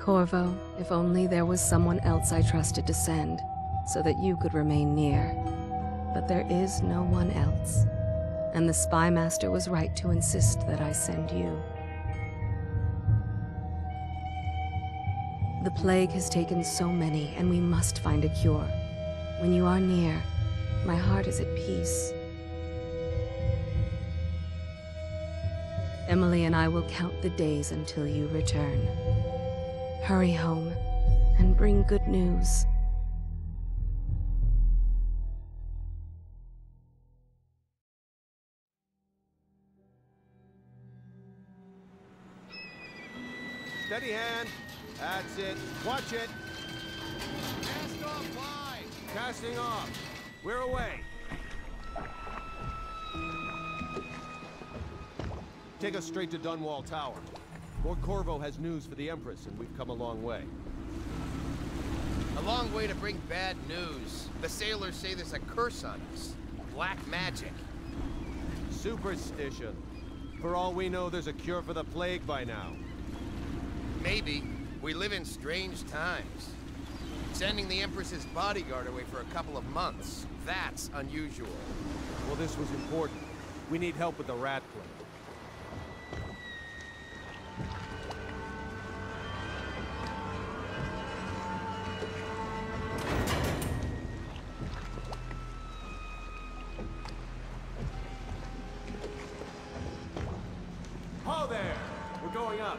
Corvo, if only there was someone else I trusted to send, so that you could remain near. But there is no one else, and the Spy Master was right to insist that I send you. The plague has taken so many, and we must find a cure. When you are near, my heart is at peace. Emily and I will count the days until you return. Hurry home, and bring good news. Steady hand. That's it. Watch it. Cast off line. Casting off. We're away. Take us straight to Dunwall Tower. Lord Corvo has news for the Empress, and we've come a long way. A long way to bring bad news. The sailors say there's a curse on us. Black magic. Superstition. For all we know, there's a cure for the plague by now. Maybe. We live in strange times. Sending the Empress's bodyguard away for a couple of months. That's unusual. Well, this was important. We need help with the rat plague. Ho there! We're going up.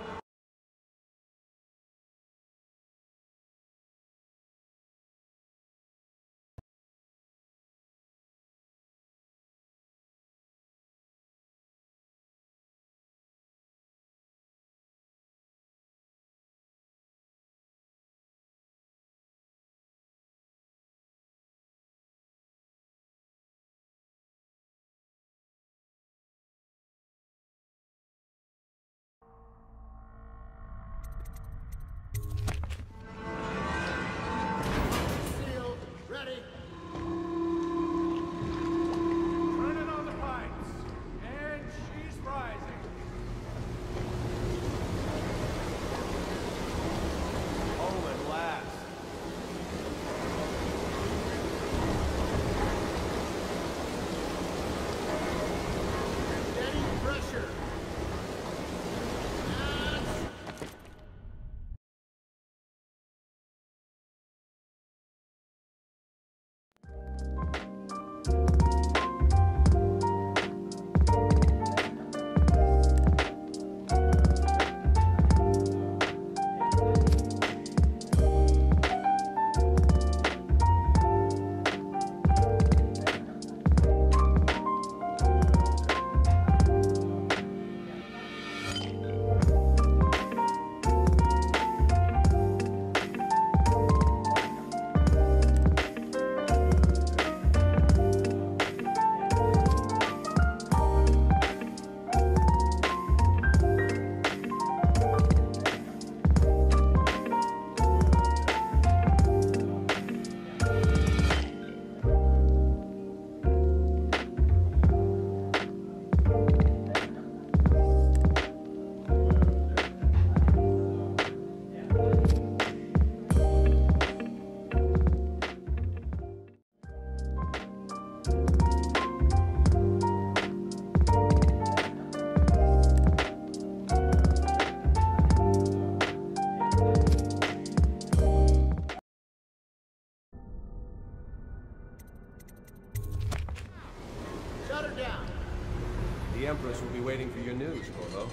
The Empress will be waiting for your news, Corvo.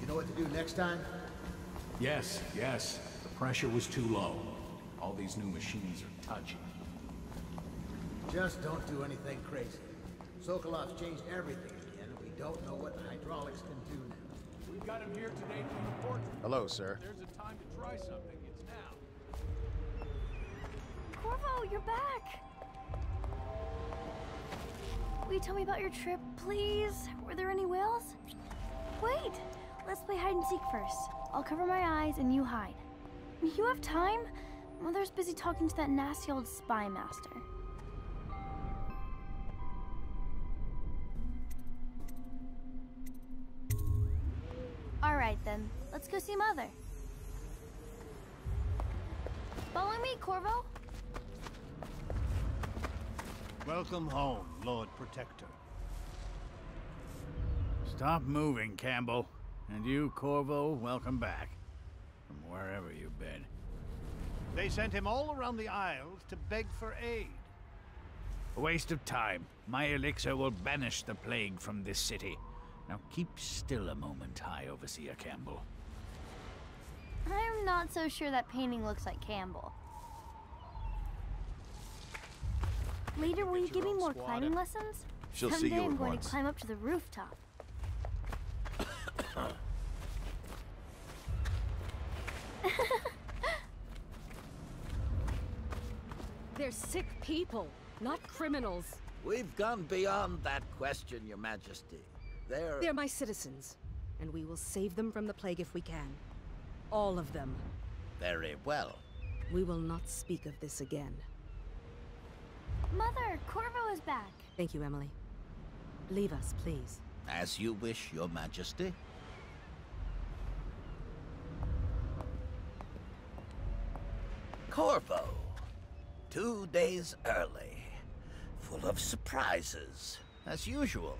You know what to do next time? Yes. The pressure was too low. All these new machines are touchy. Just don't do anything crazy. Sokolov's changed everything again, and we don't know what the hydraulics can do now. We've got him here today to report. Hello, sir. There's a time to try something. It's now. Corvo, you're back! Will you tell me about your trip, please? Were there any whales? Wait! Let's play hide and seek first. I'll cover my eyes and you hide. You have time? Mother's busy talking to that nasty old spy master. All right then, let's go see Mother. Follow me, Corvo. Welcome home, Lord Protector. Stop moving, Campbell. And you, Corvo, welcome back. From wherever you've been. They sent him all around the Isles to beg for aid. A waste of time. My elixir will banish the plague from this city. Now keep still a moment, High Overseer Campbell. I'm not so sure that painting looks like Campbell. Later, will you give me more climbing lessons? She'll see Someday you I'm at going once. to climb up to the rooftop. They're sick people, not criminals. We've gone beyond that question, Your Majesty. They're my citizens, and we will save them from the plague if we can. All of them. Very well. We will not speak of this again. Mother, Corvo is back. Thank you, Emily. Leave us, please. As you wish, Your Majesty. Corvo. 2 days early. Full of surprises, as usual.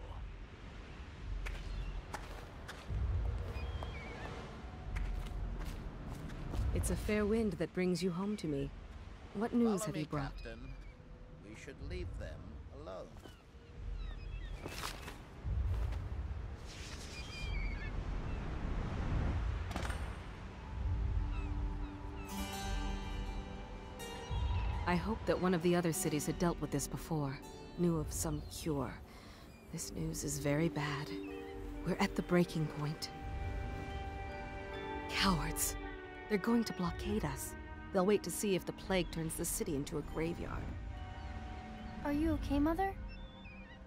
It's a fair wind that brings you home to me. What news Follow have me, you brought? Captain. We should leave them alone. I hoped that one of the other cities had dealt with this before, knew of some cure. This news is very bad. We're at the breaking point. Cowards. They're going to blockade us. They'll wait to see if the plague turns the city into a graveyard. Are you okay, Mother?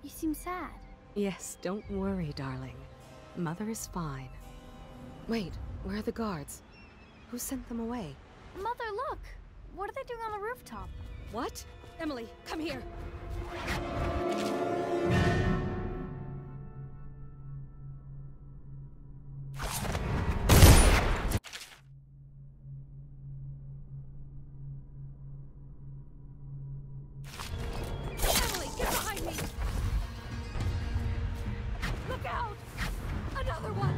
You seem sad. Yes, don't worry, darling. Mother is fine. Wait, where are the guards? Who sent them away? Mother, look! What are they doing on the rooftop? What? Emily, come here! Emily, get behind me! Look out! Another one!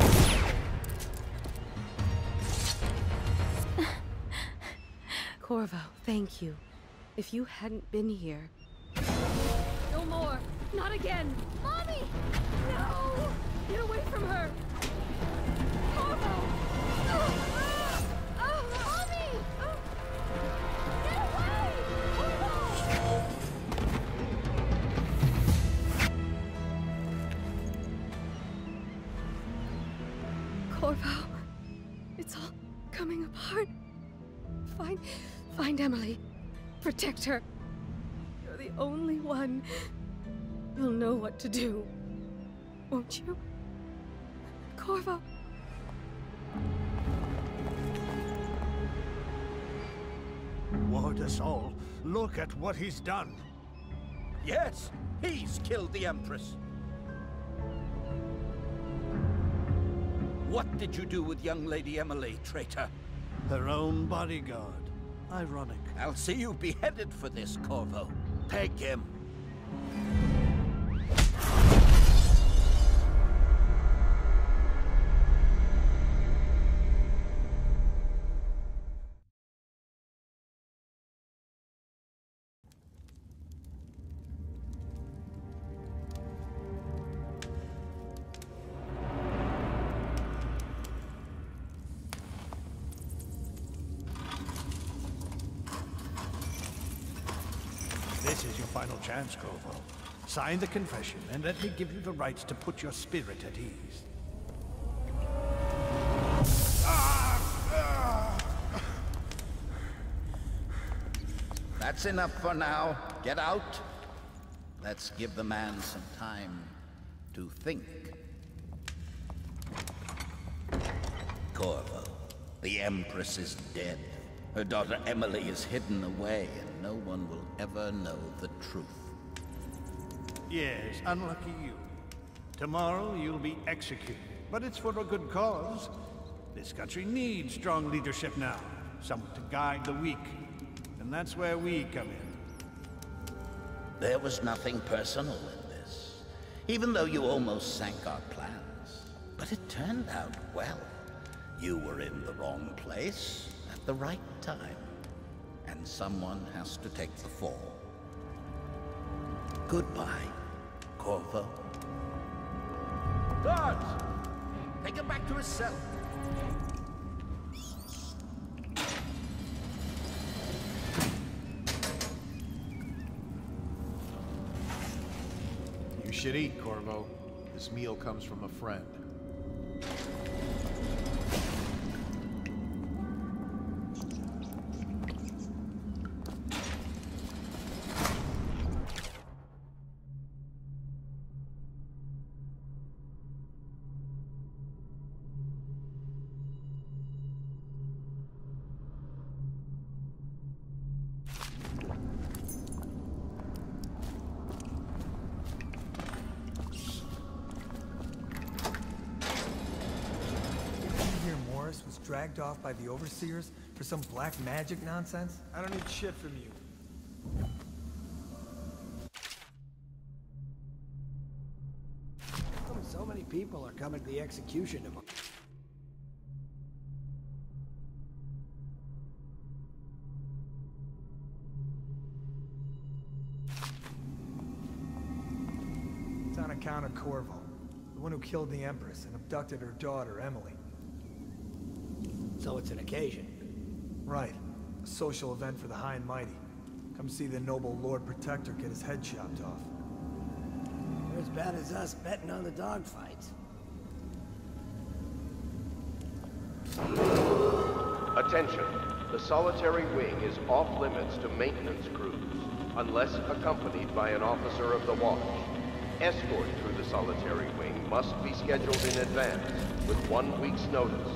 Corvo, thank you. If you hadn't been here... No more! Not again! Mommy! No! Get away from her! Corvo! Mommy! Get away! Corvo! Corvo, it's all coming apart. Find Emily. Protect her. You're the only one. You'll know what to do. Won't you? Corvo. Ward us all. Look at what he's done. Yes, he's killed the Empress. What did you do with young Lady Emily, traitor? Her own bodyguard. Ironic. I'll see you beheaded for this, Corvo. Peg him. This is your final chance, Corvo. Sign the confession, and let me give you the rights to put your spirit at ease. That's enough for now. Get out. Let's give the man some time to think. Corvo, the Empress is dead. Her daughter Emily is hidden away, and no one will ever know the truth. Yes, unlucky you. Tomorrow you'll be executed, but it's for a good cause. This country needs strong leadership now, someone to guide the weak. And that's where we come in. There was nothing personal in this, even though you almost sank our plans. But it turned out well. You were in the wrong place at the right time, and someone has to take the fall. Goodbye, Corvo. Guards! Take him back to his cell. You should eat, Corvo. This meal comes from a friend. Was dragged off by the overseers for some black magic nonsense? I don't need shit from you. So many people are coming to the execution tomorrow. It's on account of Corvo, the one who killed the Empress and abducted her daughter, Emily. So it's an occasion. Right. A social event for the high and mighty. Come see the noble Lord Protector get his head chopped off. They're as bad as us betting on the dogfights. Attention. The solitary wing is off limits to maintenance crews, unless accompanied by an officer of the watch. Escort through the solitary wing must be scheduled in advance, with 1 week's notice.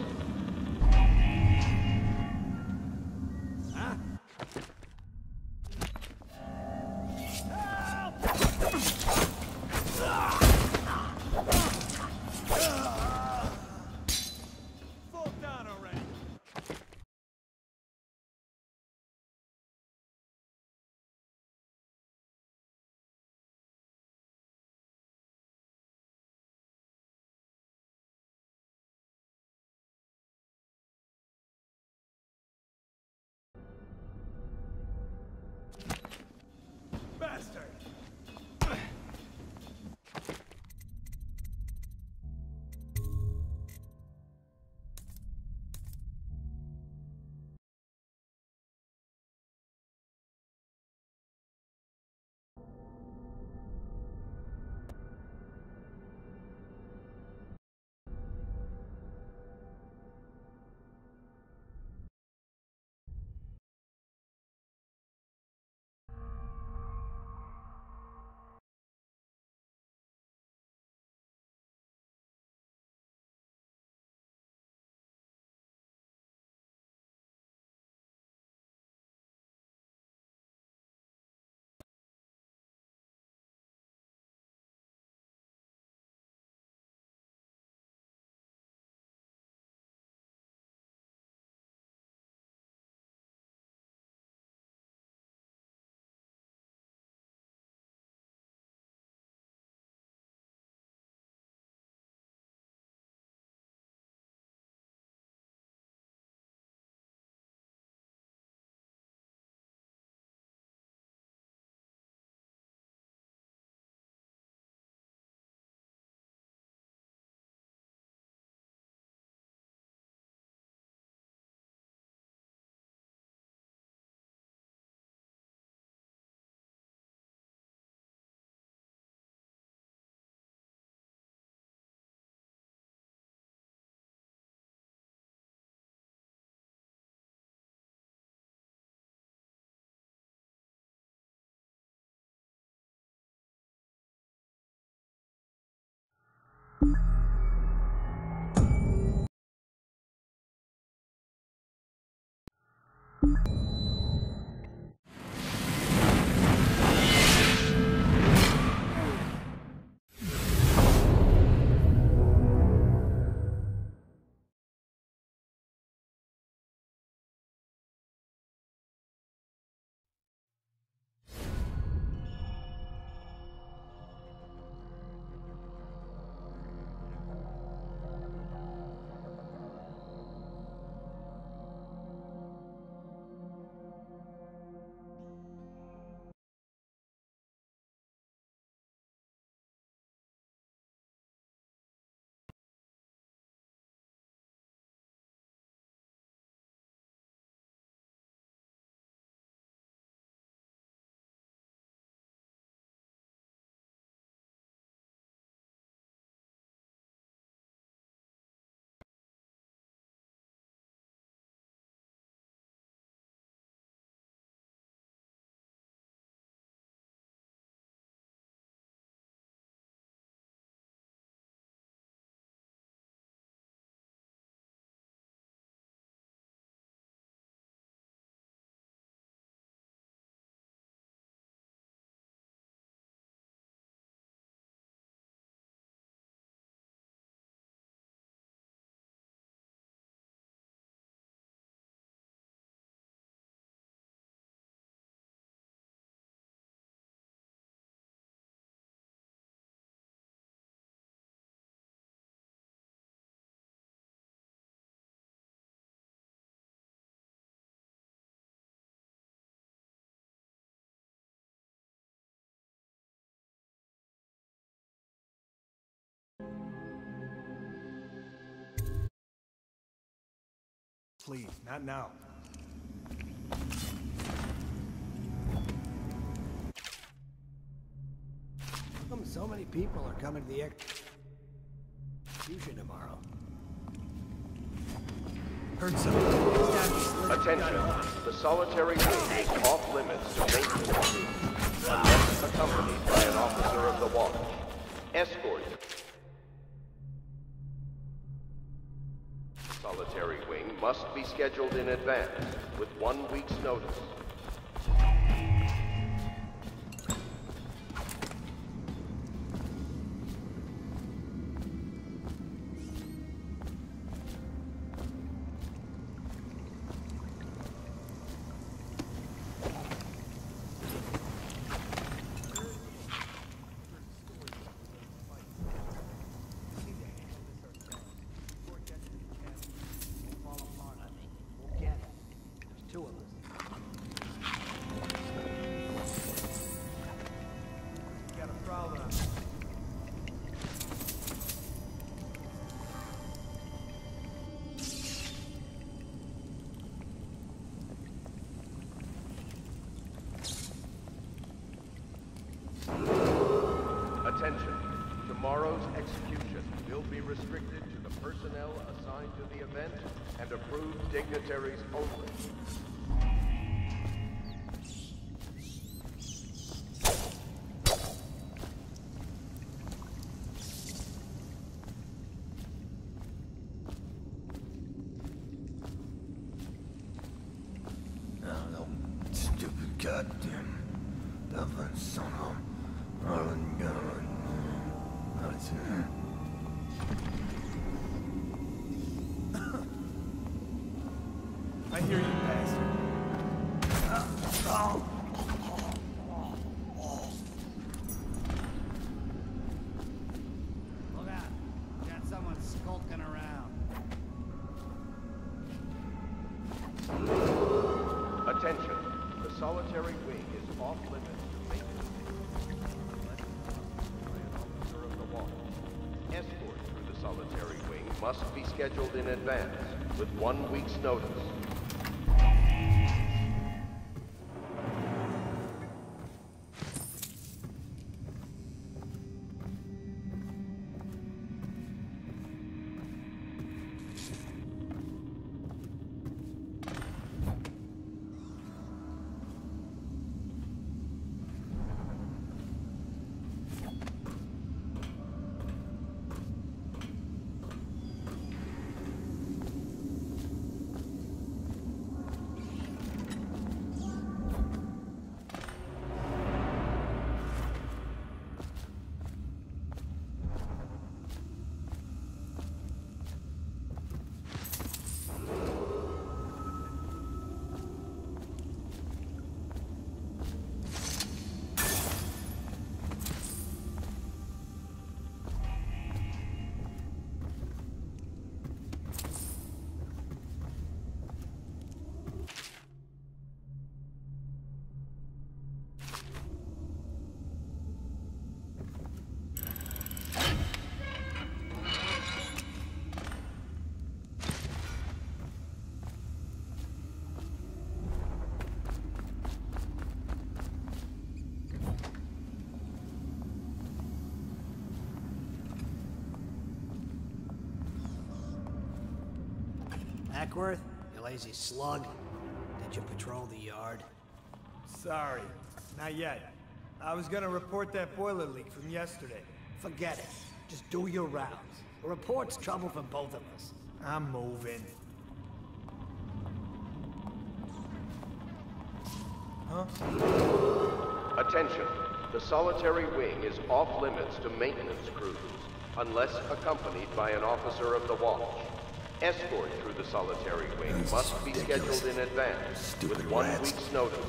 Please, not now. How come so many people are coming to the execution tomorrow? Heard something. Attention. The solitary wing is off limits to maintenance unless accompanied by an officer of the watch. Escort. Solitary wing must be scheduled in advance with 1 week's notice. Attention. Tomorrow's execution will be restricted to the personnel assigned to the event and approved dignitaries only. Stupid goddamn Dublin son of Harlan Gunn. I hear you, bastard. Look out. Got someone skulking around. Attention. The solitary wing is off limits to maintenance unless by an officer of the watch. Escort through the solitary wing must be scheduled in advance with 1 week's notice. Duckworth, you lazy slug. Did you patrol the yard? Sorry, not yet. I was gonna report that boiler leak from yesterday. Forget it. Just do your rounds. A report's trouble for both of us. I'm moving. Huh? Attention. The solitary wing is off limits to maintenance crews, unless accompanied by an officer of the watch. Escort through the solitary wing must be scheduled in advance, with 1 week's notice.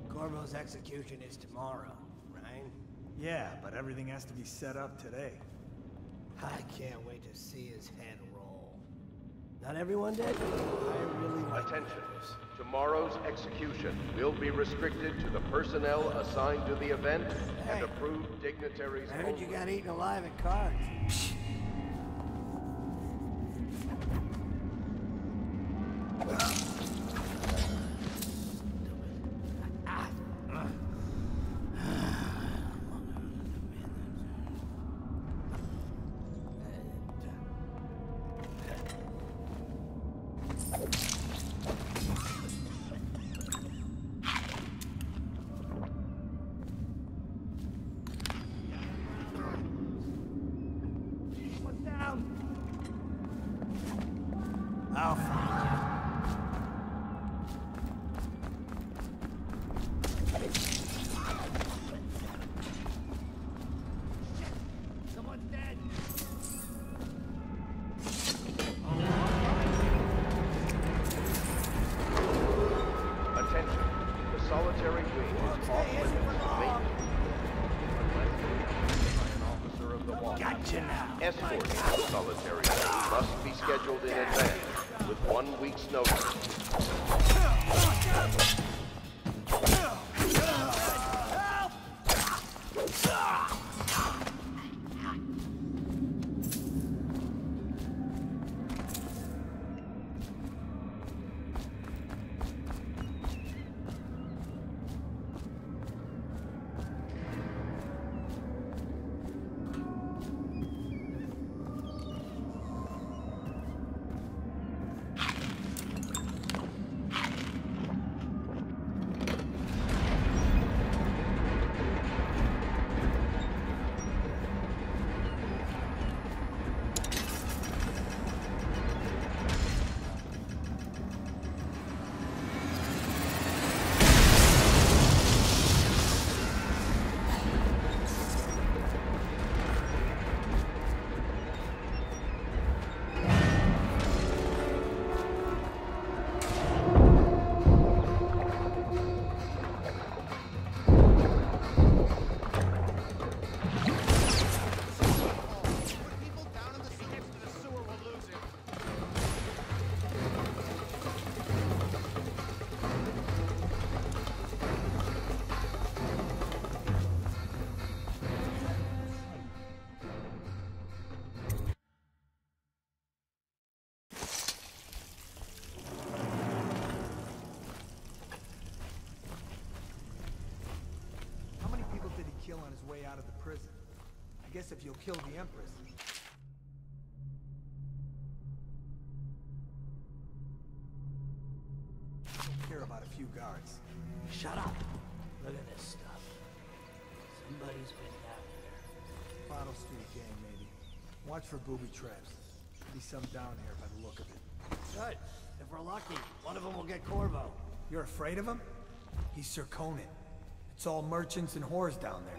Corvo's execution is tomorrow, right? Yeah, but everything has to be set up today. I can't wait to see his head roll. Not everyone did? I really like Attention. those. Tomorrow's execution will be restricted to the personnel assigned to the event and Hey. approved dignitaries I heard you only. got eaten alive at cards. I'll find you. Someone's dead. Attention. The solitary wing is off limits to maintenance unless accompanied by an officer of the watch. Gotcha now. Escort to the solitary wing must be scheduled in advance with 1 week's notice. Kill on his way out of the prison. I guess if you'll kill the Empress. I don't care about a few guards. Shut up. Look at this stuff. Somebody's been down here. Bottle Street gang, maybe. Watch for booby traps. Should be some down here by the look of it. Good. If we're lucky, one of them will get Corvo. You're afraid of him? He's Sir Conan. It's all merchants and whores down there.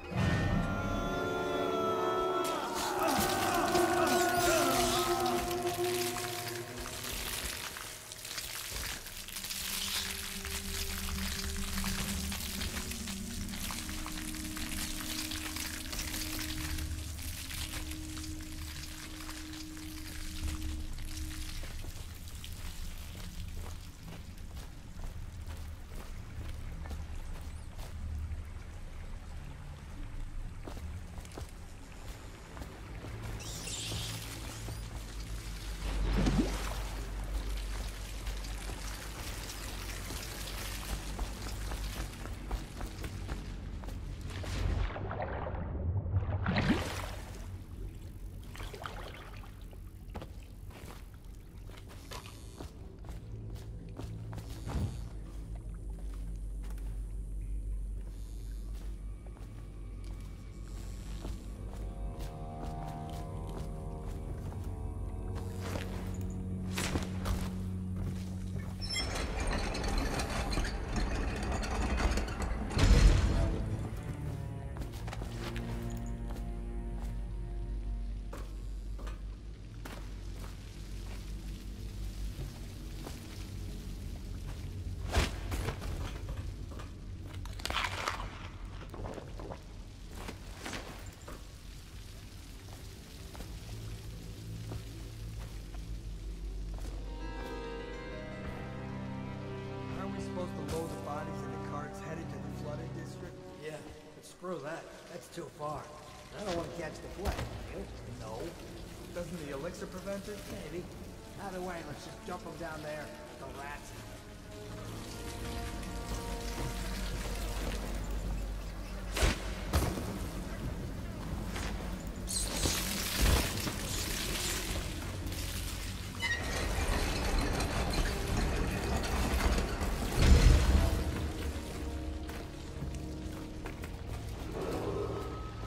Screw that. That's too far. I don't want to catch the plague. You? No. Doesn't the elixir prevent it? Maybe. Either way, let's just jump them down there. The rats.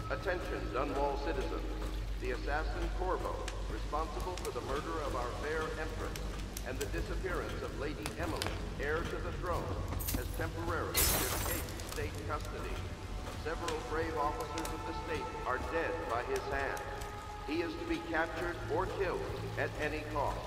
Attention, Dunwall citizens. The assassin Corvo, responsible for the murder of our fair Empress and the disappearance of Lady Emily, heir to the throne, has temporarily escaped state custody. Several brave officers of the state are dead by his hand. He is to be captured or killed at any cost.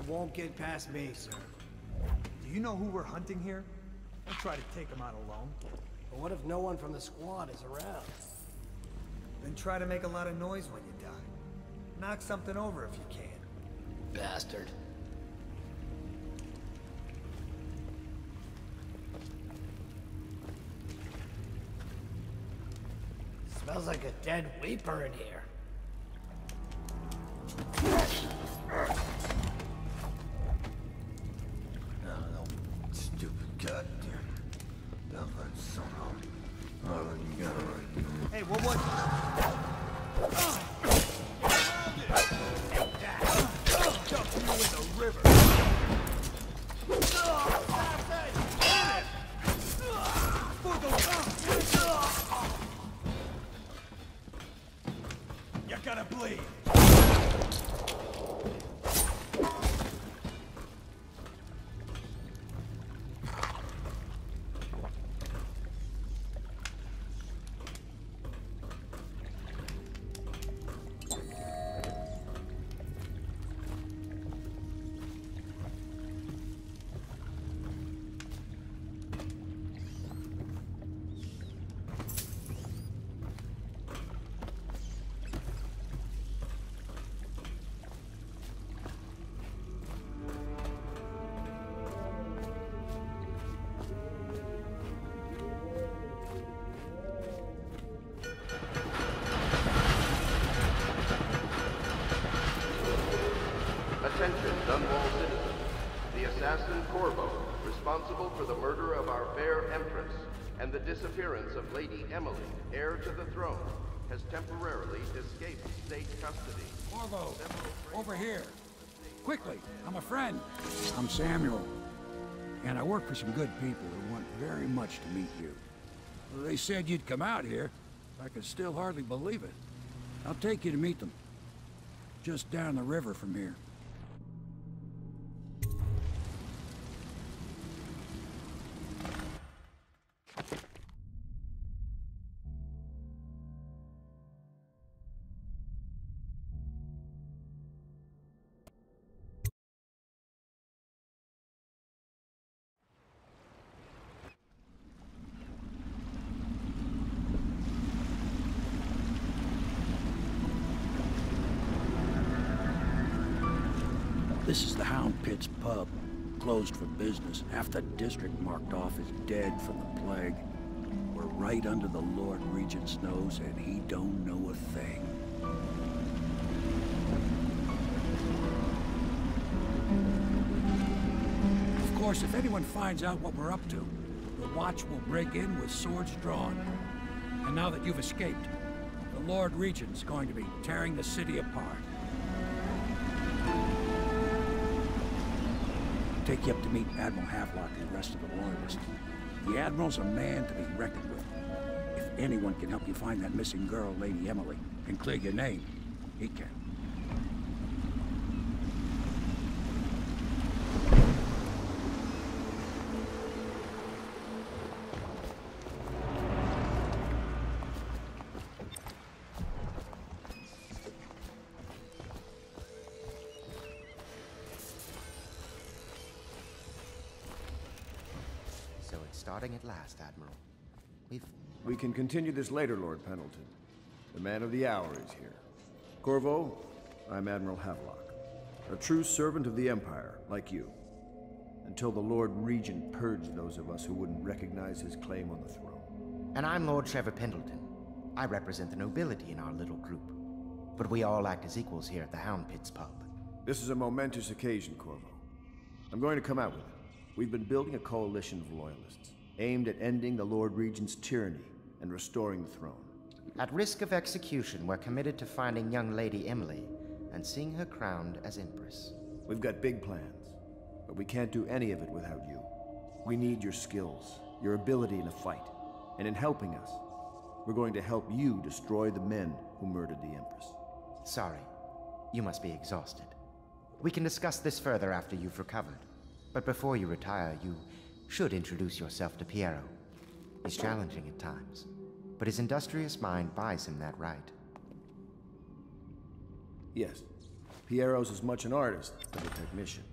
Won't get past me, sir. Do you know who we're hunting here? Don't try to take him out alone. But what if no one from the squad is around? Then try to make a lot of noise when you die. Knock something over if you can. Bastard. Smells like a dead weeper in here. No, stupid goddamn. Dublin son of. All you gotta do. Hey, what was dump you in the river. You're gonna bleed. Attention, Dunwall citizens. The assassin Corvo, responsible for the murder of our fair Empress and the disappearance of Lady Emily, heir to the throne, has temporarily escaped state custody. Corvo, over here. Quickly, I'm a friend. I'm Samuel, and I work for some good people who want very much to meet you. They said you'd come out here. I could still hardly believe it. I'll take you to meet them. Just down the river from here. This is the Hound Pit's pub, closed for business. Half the district marked off as dead from the plague. We're right under the Lord Regent's nose, and he don't know a thing. Of course, if anyone finds out what we're up to, the Watch will break in with swords drawn. And now that you've escaped, the Lord Regent's going to be tearing the city apart. Take you up to meet Admiral Havelock and the rest of the Loyalists. The Admiral's a man to be reckoned with. If anyone can help you find that missing girl, Lady Emily, and clear your name, he can. Starting at last, Admiral. We can continue this later, Lord Pendleton. The man of the hour is here. Corvo, I'm Admiral Havelock. A true servant of the Empire, like you. Until the Lord Regent purged those of us who wouldn't recognize his claim on the throne. And I'm Lord Trevor Pendleton. I represent the nobility in our little group. But we all act as equals here at the Hound Pit's pub. This is a momentous occasion, Corvo. I'm going to come out with it. We've been building a coalition of loyalists, aimed at ending the Lord Regent's tyranny and restoring the throne. At risk of execution, we're committed to finding young Lady Emily and seeing her crowned as Empress. We've got big plans, but we can't do any of it without you. We need your skills, your ability in a fight, and in helping us, we're going to help you destroy the men who murdered the Empress. Sorry, you must be exhausted. We can discuss this further after you've recovered. But before you retire, you should introduce yourself to Piero. He's challenging at times, but his industrious mind buys him that right. Yes. Piero's as much an artist as a technician.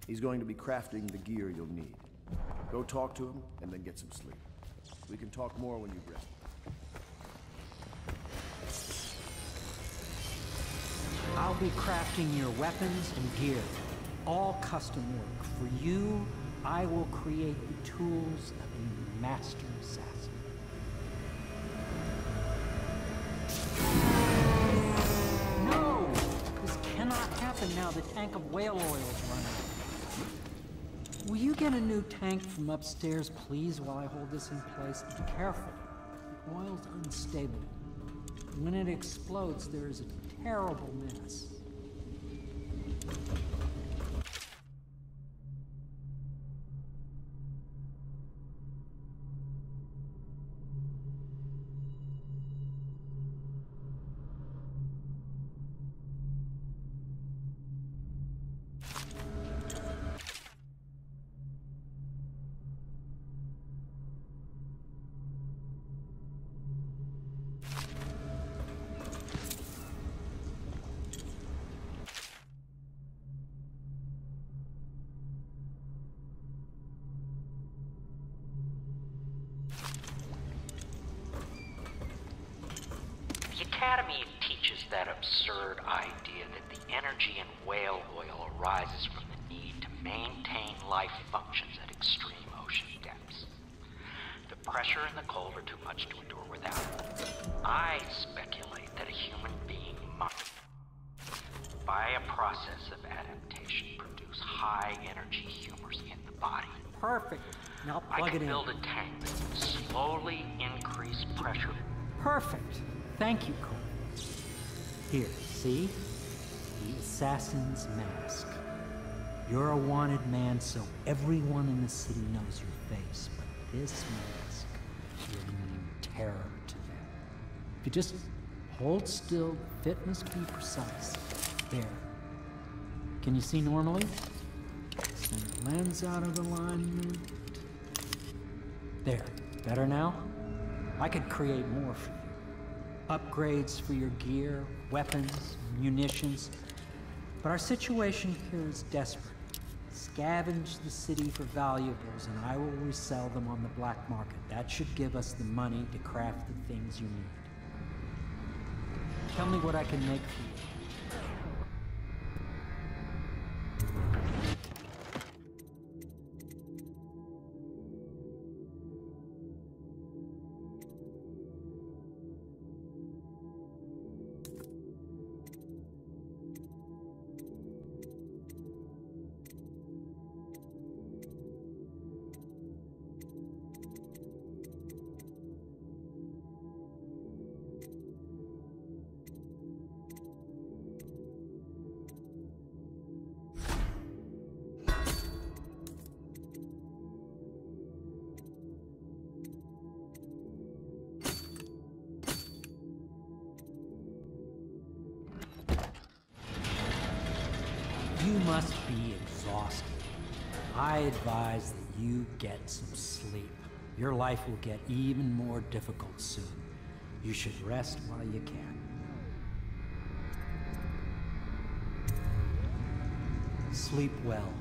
He's going to be crafting the gear you'll need. Go talk to him, and then get some sleep. We can talk more when you've rested. I'll be crafting your weapons and gear. All custom work. For you, I will create the tools of a master assassin. now. The tank of whale oil is running. Will you get a new tank from upstairs, please, while I hold this in place? Be careful. The oil's unstable. When it explodes, there is a terrible mess. The Academy teaches that absurd idea that the energy in whale oil arises from the need to maintain life functions at extreme ocean depths. The pressure and the cold are too much to endure without. I speculate that a human being must, by a process of adaptation, produce high-energy humors in the body. Perfect. Now plug I it can in. build a tank that would slowly increase pressure. Perfect. Thank you, Cole. Here, see? The assassin's mask. You're a wanted man, so everyone in the city knows your face, but this mask will mean terror to them. If you just hold still, fit must be precise. There. Can you see normally? Send the lens out of alignment. There. Better now? I could create more for you. Upgrades for your gear, weapons, munitions. But our situation here is desperate. Scavenge the city for valuables and I will resell them on the black market. That should give us the money to craft the things you need. Tell me what I can make for you. You must be exhausted. I advise that you get some sleep. Your life will get even more difficult soon. You should rest while you can. Sleep well.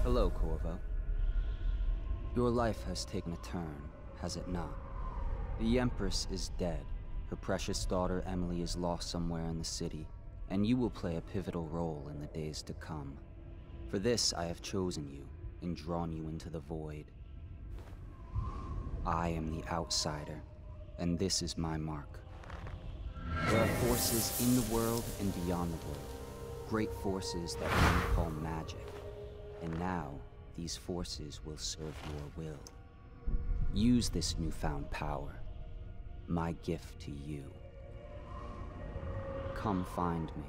Hello, Corvo. Your life has taken a turn, has it not? The Empress is dead. Her precious daughter Emily is lost somewhere in the city, and you will play a pivotal role in the days to come. For this, I have chosen you and drawn you into the void. I am the outsider, and this is my mark. There are forces in the world and beyond the world, great forces that men call magic. And now, these forces will serve your will. Use this newfound power, my gift to you. Come find me.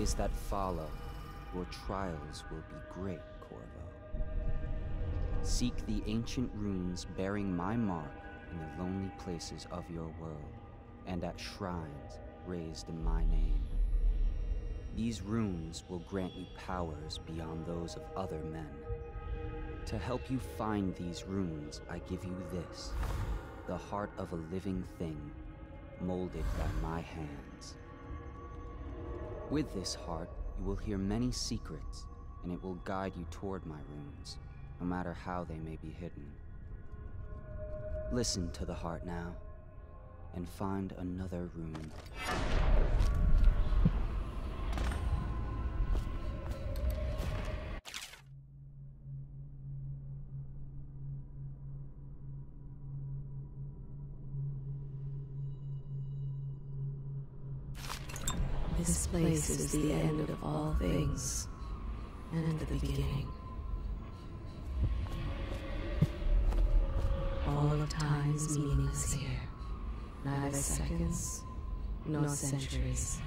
days that follow, your trials will be great, Corvo. Seek the ancient runes bearing my mark in the lonely places of your world, and at shrines raised in my name. These runes will grant you powers beyond those of other men. To help you find these runes, I give you this, the heart of a living thing, molded by my hands. With this heart, you will hear many secrets, and it will guide you toward my runes, no matter how they may be hidden. Listen to the heart now, and find another rune. This place is the end of all things, and the beginning. All of time's meaningless here. Neither seconds, nor centuries.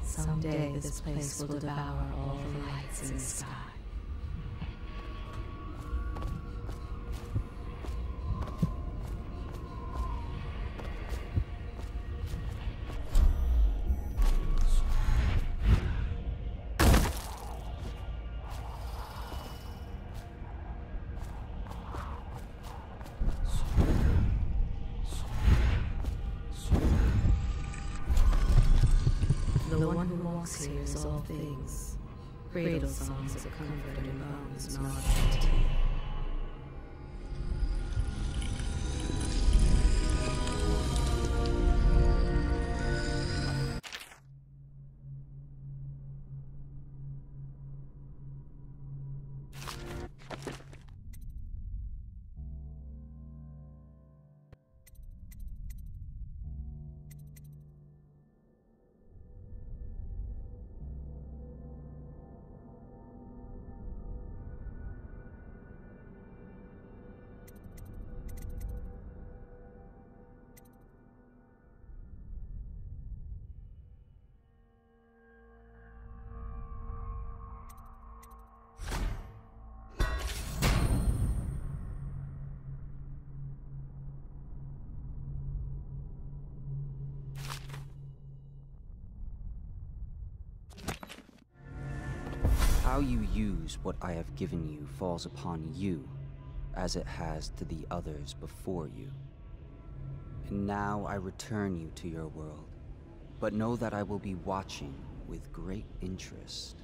Someday this place will devour all the lights in the sky. The one who walks here is all things. Cradle songs of comfort and bones gnawed to teeth. How you use what I have given you falls upon you, as it has to the others before you. And now I return you to your world, but know that I will be watching with great interest.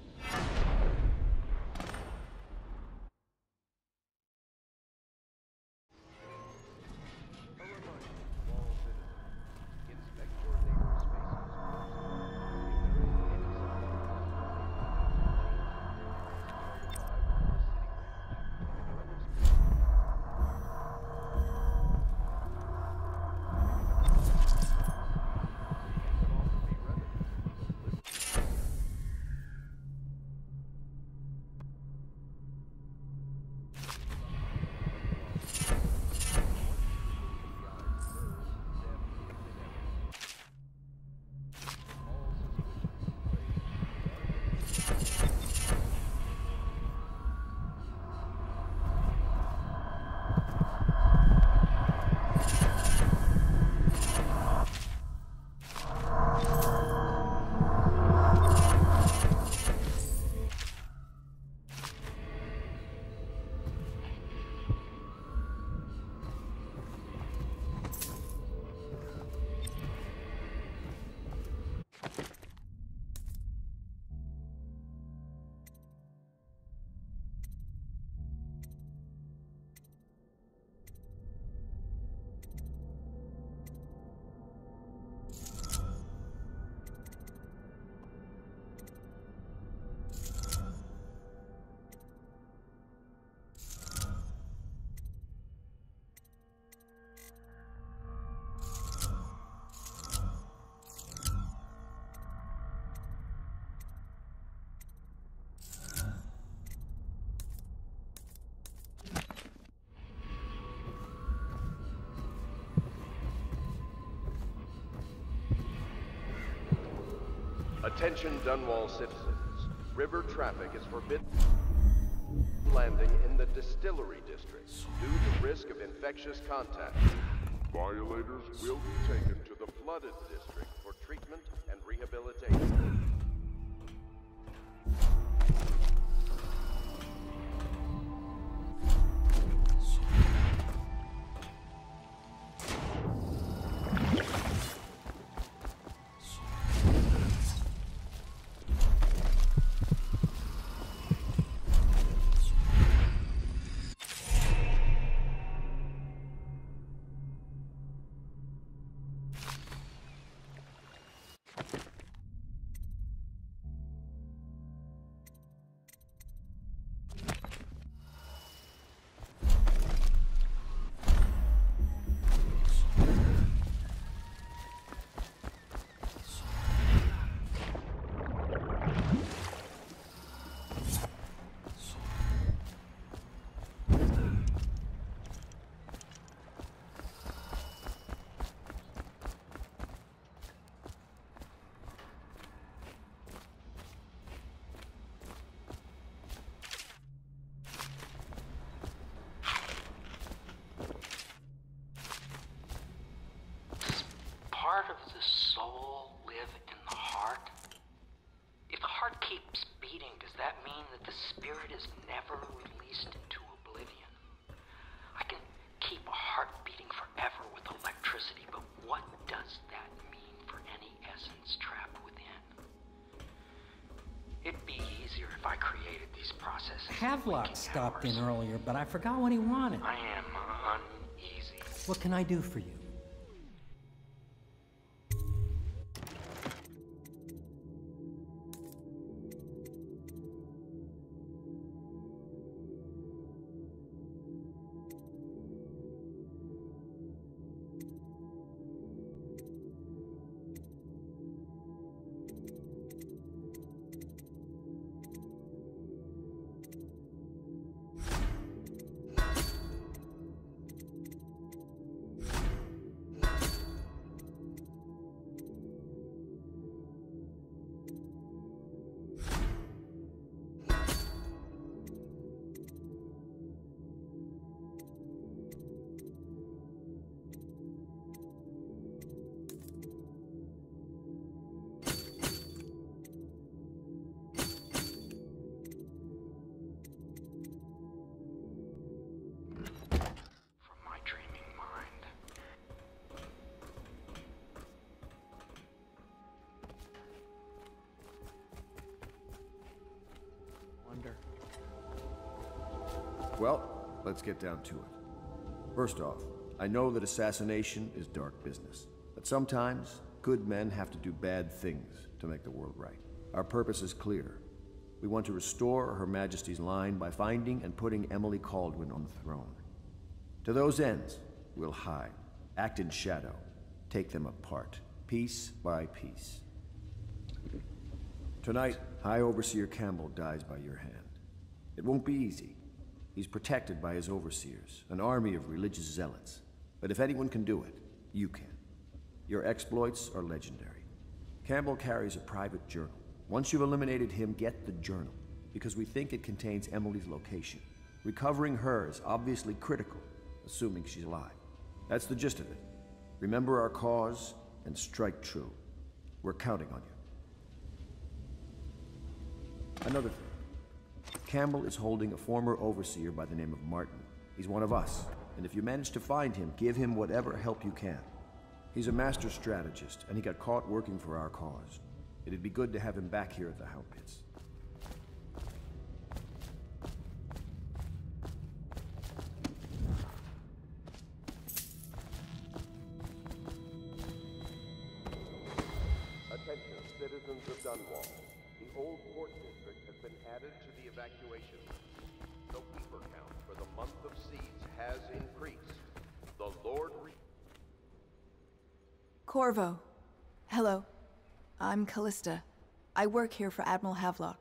Attention Dunwall citizens. River traffic is forbidden landing in the Distillery District due to risk of infectious contact. Violators will be taken to the Flooded District for treatment and rehabilitation. Part of the soul live in the heart? If the heart keeps beating, does that mean that the spirit is never released into oblivion? I can keep a heart beating forever with electricity, but what does that mean for any essence trapped within? It'd be easier if I created these processes. Havelock stopped in earlier, but I forgot what he wanted. I am uneasy. What can I do for you? Well, let's get down to it. First off, I know that assassination is dark business, but sometimes good men have to do bad things to make the world right. Our purpose is clear. We want to restore Her Majesty's line by finding and putting Emily Kaldwin on the throne. To those ends, we'll hide, act in shadow, take them apart, piece by piece. Tonight, High Overseer Campbell dies by your hand. It won't be easy. He's protected by his overseers, an army of religious zealots. But if anyone can do it, you can. Your exploits are legendary. Campbell carries a private journal. Once you've eliminated him, get the journal, because we think it contains Emily's location. Recovering her is obviously critical, assuming she's alive. That's the gist of it. Remember our cause and strike true. We're counting on you. Another thing. Campbell is holding a former overseer by the name of Martin. He's one of us, and if you manage to find him, give him whatever help you can. He's a master strategist, and he got caught working for our cause. It'd be good to have him back here at the Hound Pits. Attention, citizens of Dunwall. The old port district has been added to the evacuation list. The weeper count for the month of siege has increased. The Lord Corvo. Hello. I'm Callista. I work here for Admiral Havelock.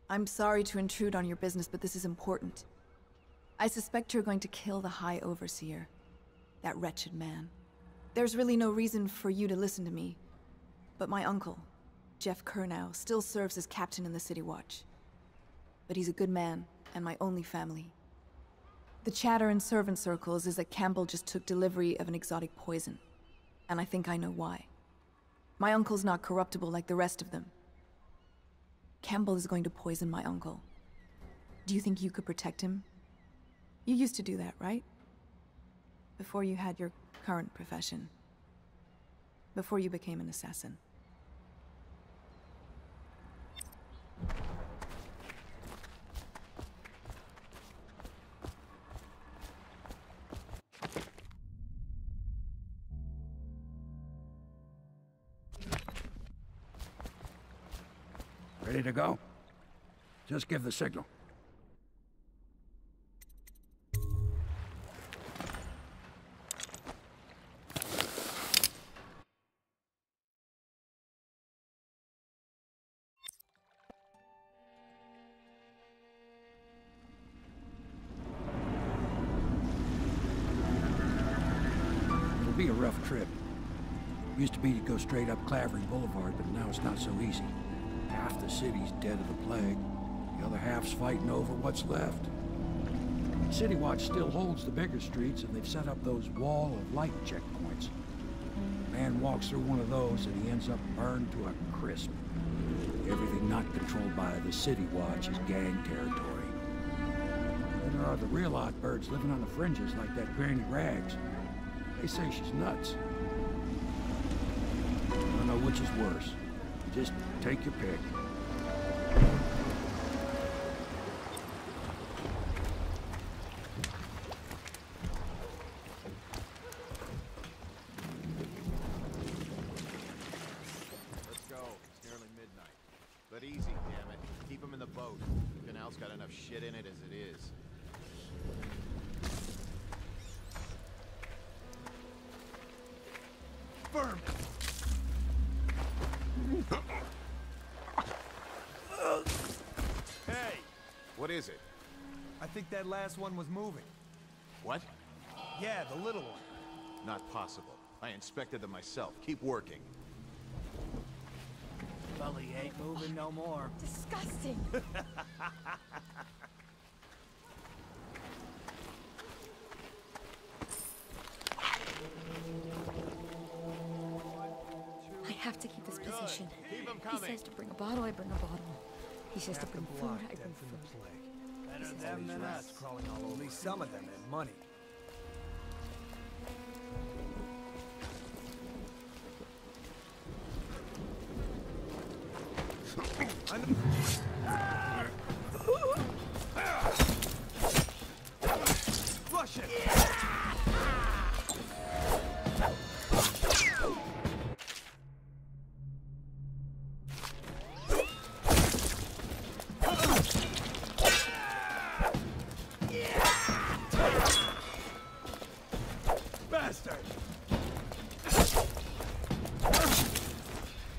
I'm sorry to intrude on your business, but this is important. I suspect you're going to kill the High Overseer. That wretched man. There's really no reason for you to listen to me. But my uncle, Jeff Kurnow, still serves as captain in the City Watch. But he's a good man, and my only family. The chatter in servant circles is that Campbell just took delivery of an exotic poison. And I think I know why. My uncle's not corruptible like the rest of them. Campbell is going to poison my uncle. Do you think you could protect him? You used to do that, right? Before you had your current profession. Before you became an assassin. Ready to go? Just give the signal. It'll be a rough trip. Used to be to go straight up Clavering Boulevard, but now it's not so easy. Half the city's dead of the plague. The other half's fighting over what's left. City Watch still holds the bigger streets, and they've set up those wall of light checkpoints. A man walks through one of those, and he ends up burned to a crisp. Everything not controlled by the City Watch is gang territory. Then there are the real odd birds living on the fringes, like that Granny Rags. They say she's nuts. I don't know which is worse. Just take your pick. Let's go. It's nearly midnight. But easy, damn it. Keep them in the boat. The canal's got enough shit in it as it is. Firm! Hey! What is it? I think that last one was moving. What? Yeah, the little one. Not possible. I inspected them myself. Keep working. Bully ain't moving no more. Disgusting. I have to keep this position. Keep 'em He coming. says to bring a bottle, I bring a bottle. He says to bring food, I bring food. Better them than us, crawling all over. At least some of them had money. Flush it! Bastard!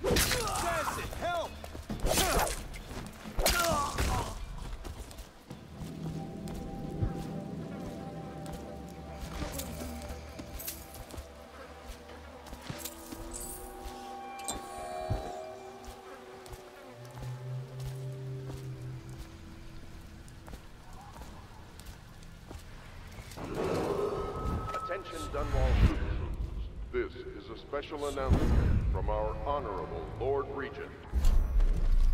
That's it! Help! Attention Dunwall citizens. This is a special announcement from our Honorable Lord Regent.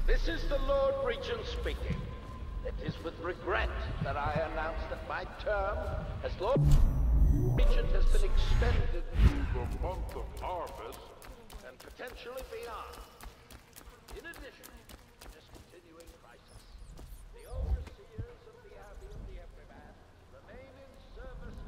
This is the Lord Regent speaking. It is with regret that I announce that my term as Lord Regent has been extended to the month of harvest and potentially beyond. In addition to this continuing crisis, the overseers of the Abbey of the Everyman remain in service.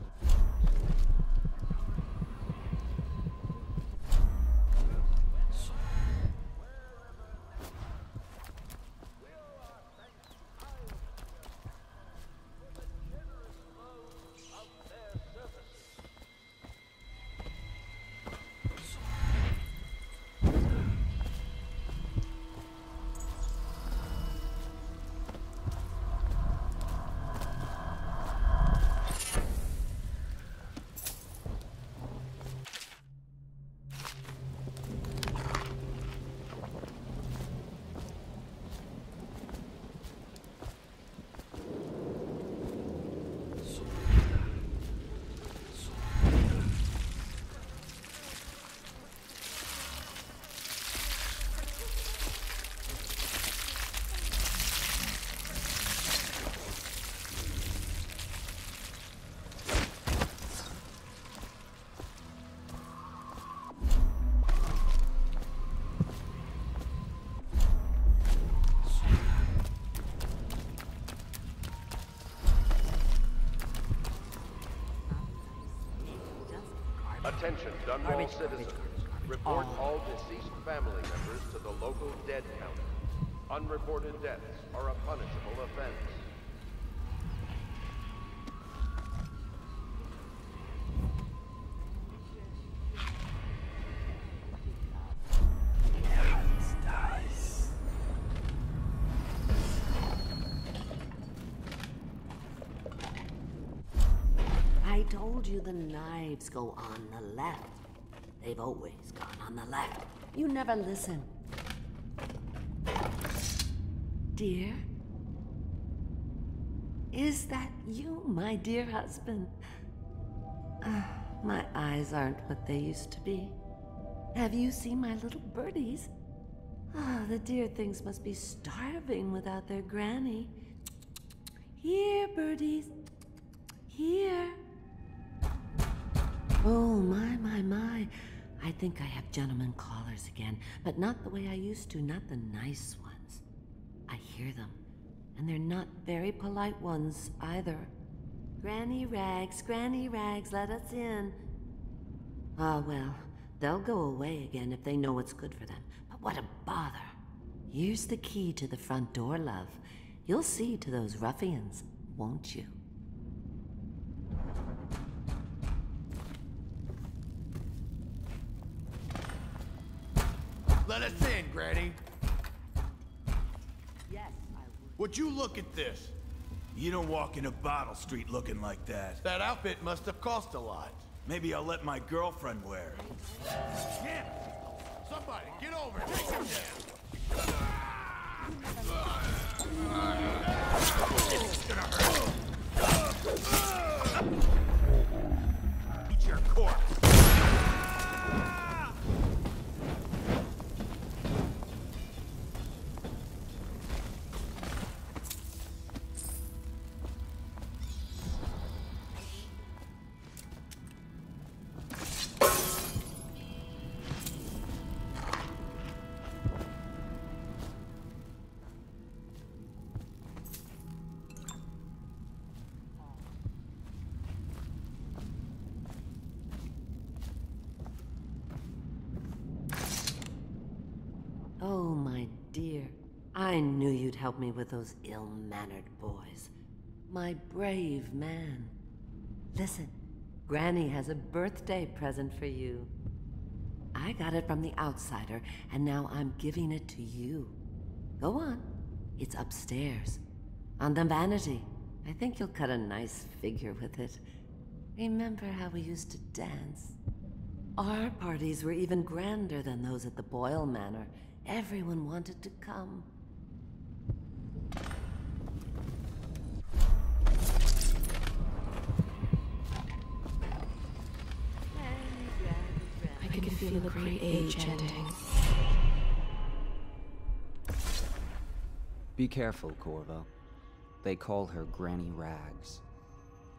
Attention, Dunwall citizens. Report all deceased family members to the local dead counter. Unreported deaths are a punishable offense. I told you the knives go on the left. They've always gone on the left. You never listen. Dear? Is that you, my dear husband? My eyes aren't what they used to be. Have you seen my little birdies? The dear things must be starving without their granny. Here, birdies. Here. Oh, my. I think I have gentlemen callers again, but not the way I used to, not the nice ones. I hear them, and they're not very polite ones either. Granny Rags, let us in. Ah, well, they'll go away again if they know what's good for them, but what a bother. Here's the key to the front door, love. You'll see to those ruffians, won't you? Let us in, Granny. Yes, I would. Would you look at this? You don't walk into Bottle Street looking like that. That outfit must have cost a lot. Maybe I'll let my girlfriend wear it. Yeah! Somebody, get over and take him down! This is gonna hurt. Eat your corpse! Oh, my dear. I knew you'd help me with those ill-mannered boys. My brave man. Listen, Granny has a birthday present for you. I got it from the outsider, and now I'm giving it to you. Go on. It's upstairs. On the vanity. I think you'll cut a nice figure with it. Remember how we used to dance? Our parties were even grander than those at the Boyle Manor. Everyone wanted to come. I can feel a great age ending. Be careful, Corvo. They call her Granny Rags.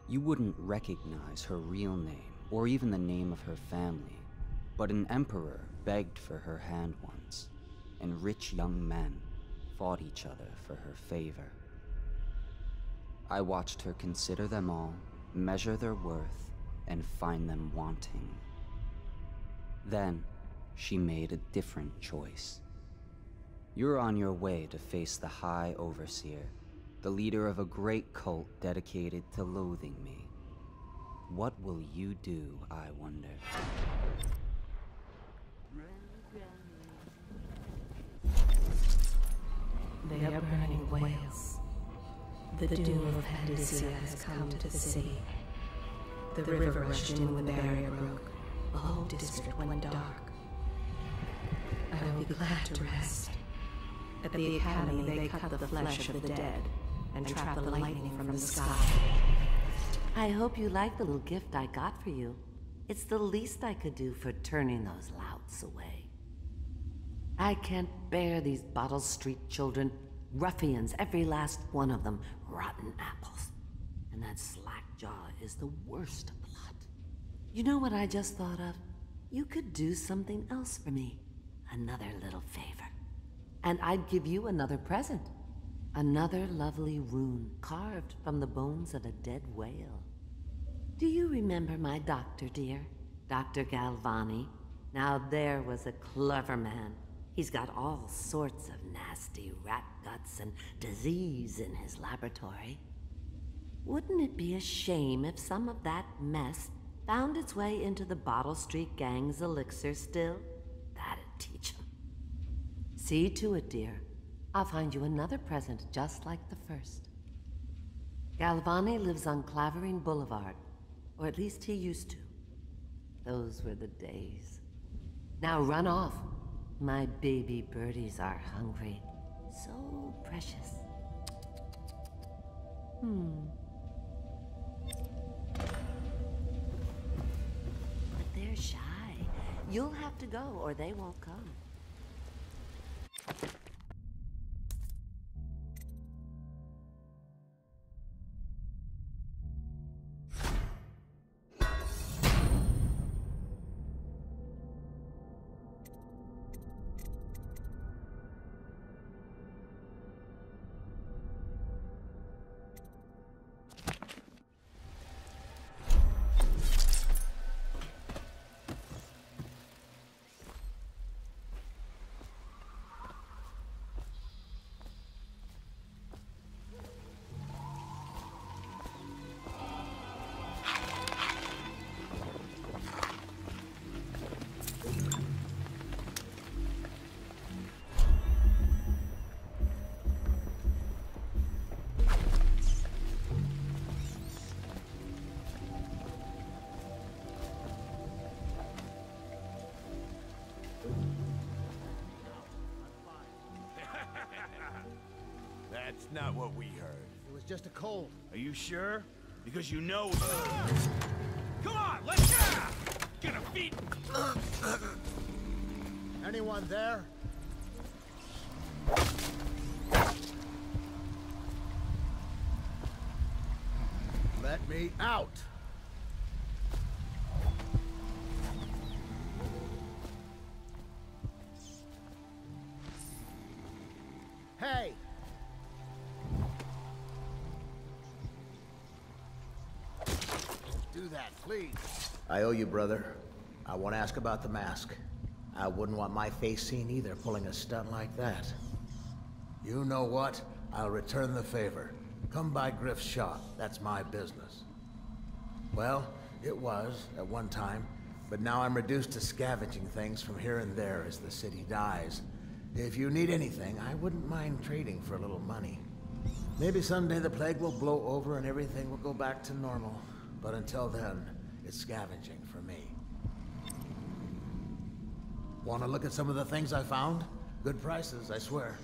You wouldn't recognize her real name, or even the name of her family, but an emperor begged for her hand once, and rich young men fought each other for her favor. I watched her consider them all, measure their worth, and find them wanting. Then, she made a different choice. You're on your way to face the High Overseer, the leader of a great cult dedicated to loathing me. What will you do, I wonder? They are burning whales. The doom of Pandacia has come to the city. The river rushed in when the barrier broke. The whole district went dark. I will be glad to rest. At the Academy, they cut the flesh of the dead and trap the lightning from the sky. I hope you like the little gift I got for you. It's the least I could do for turning those louts away. I can't bear these Bottle Street children. Ruffians, every last one of them. Rotten apples. And that Slackjaw is the worst lot. You know what I just thought of? You could do something else for me. Another little favor. And I'd give you another present. Another lovely rune carved from the bones of a dead whale. Do you remember my doctor, dear? Dr. Galvani. Now there was a clever man. He's got all sorts of nasty rat guts and disease in his laboratory. Wouldn't it be a shame if some of that mess found its way into the Bottle Street Gang's elixir still? That'd teach him. See to it, dear. I'll find you another present just like the first. Galvani lives on Clavering Boulevard, or at least he used to. Those were the days. Now run off. My baby birdies are hungry. So precious. But they're shy. You'll have to go, or they won't come. That's not what we heard. It was just a cold. Are you sure? Because you know... Come on, let's go! Get a beat! Anyone there? Let me out! Hey! Do that, please. I owe you, brother. I want to ask about the mask. I wouldn't want my face seen either, pulling a stunt like that. You know what? I'll return the favor. Come by Griff's shop. That's my business. Well, it was, at one time, but now I'm reduced to scavenging things from here and there as the city dies. If you need anything, I wouldn't mind trading for a little money. Maybe someday the plague will blow over and everything will go back to normal. But until then, it's scavenging for me. Want to look at some of the things I found? Good prices, I swear.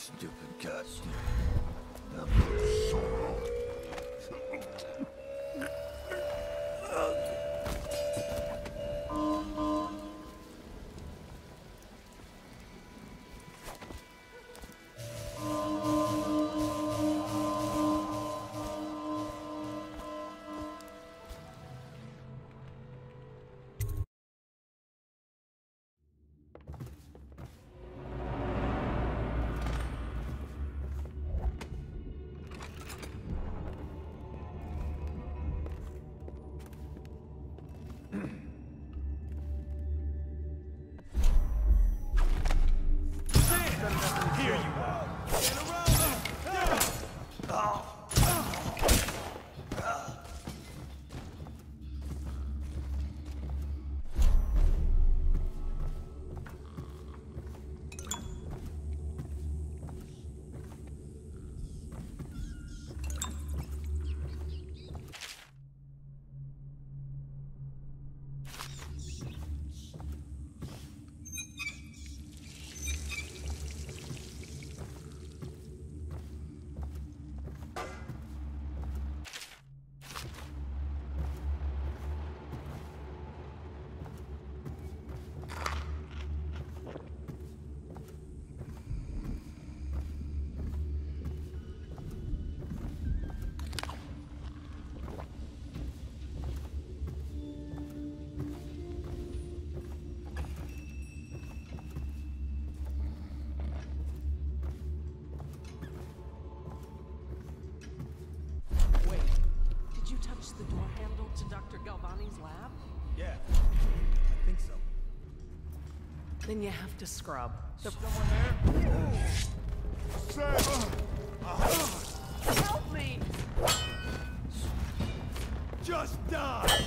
Stupid goddamn. That was so wrong. The door handle to Dr. Galvani's lab? Yeah, I think so. Then you have to scrub. Someone there? Help me! Just die!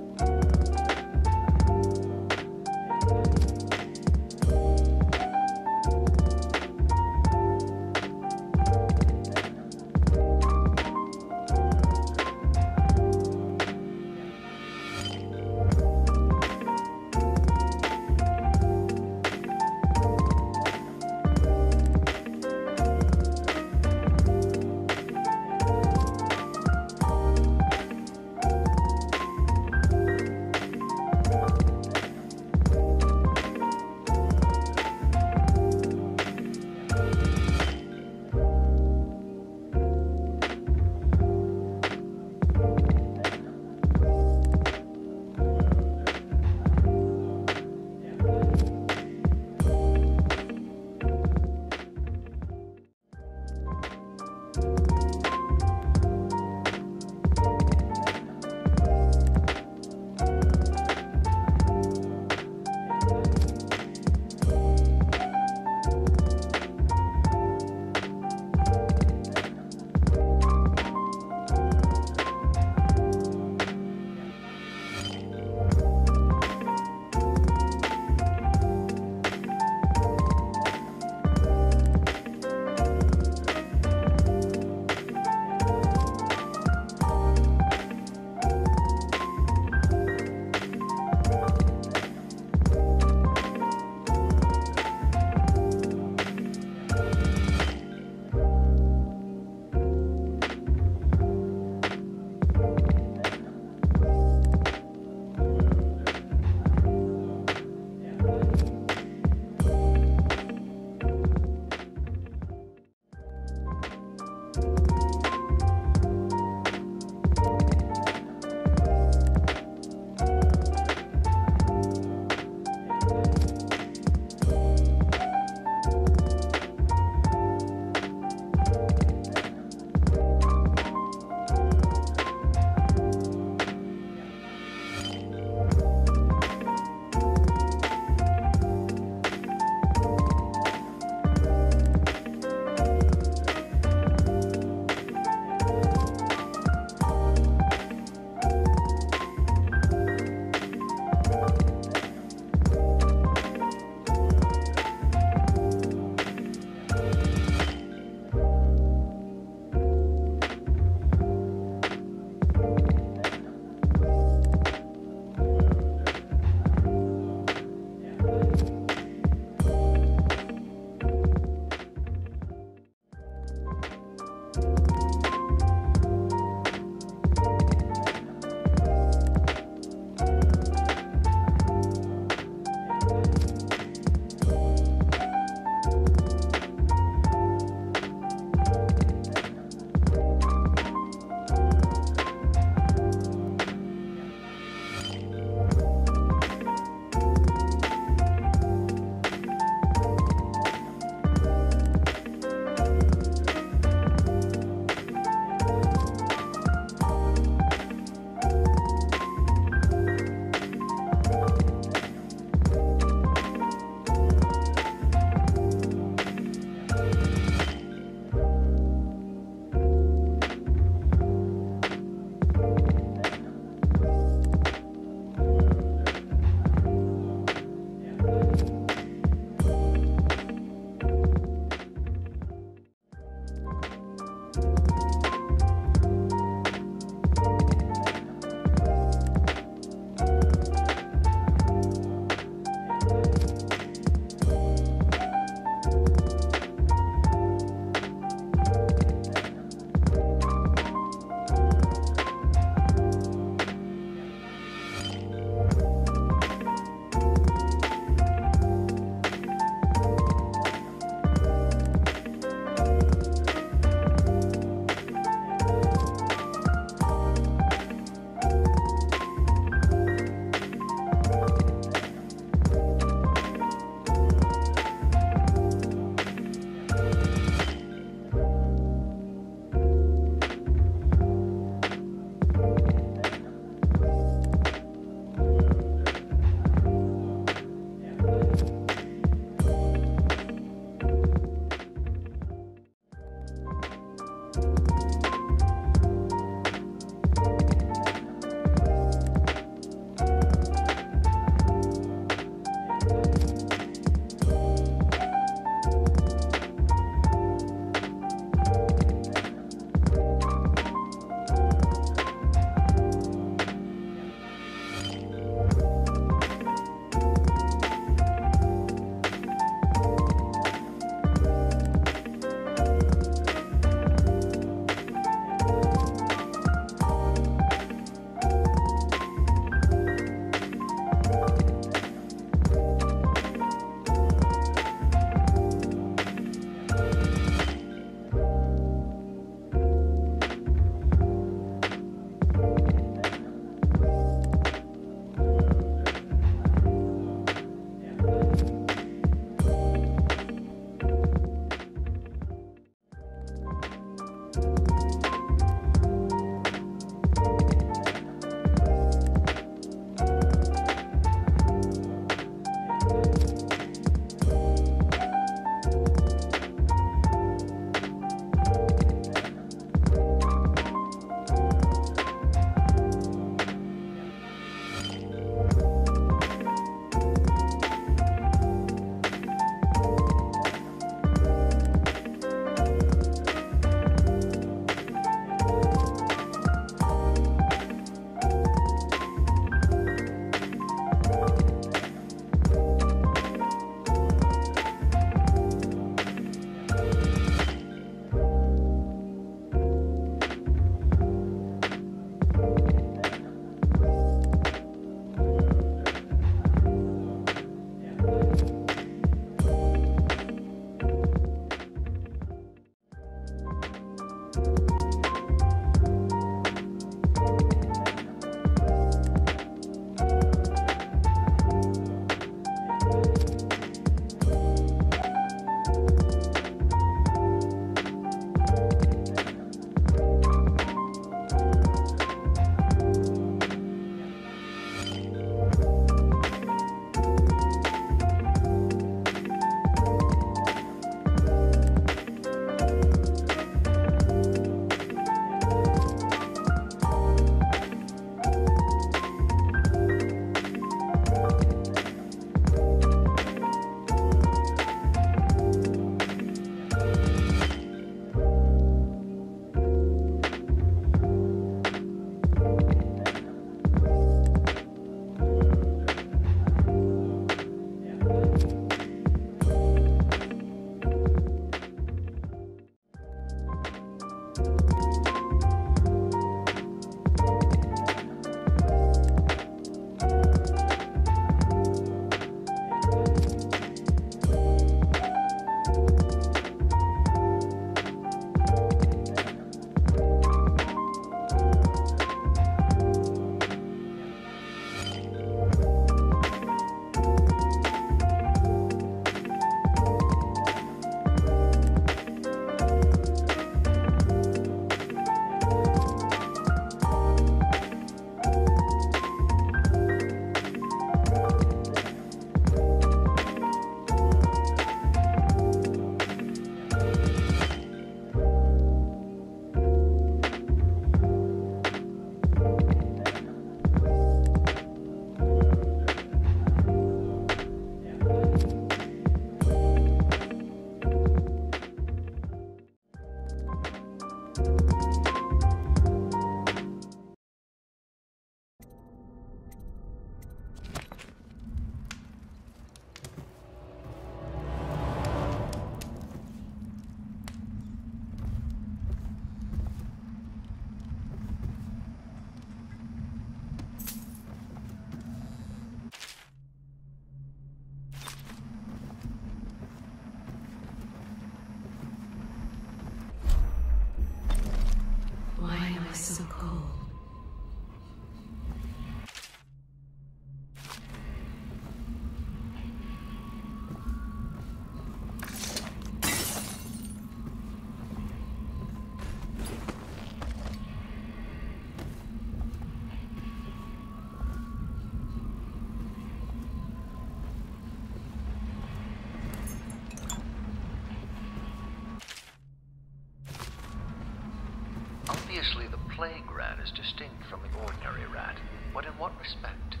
Obviously, the plague rat is distinct from the ordinary rat, but in what respect?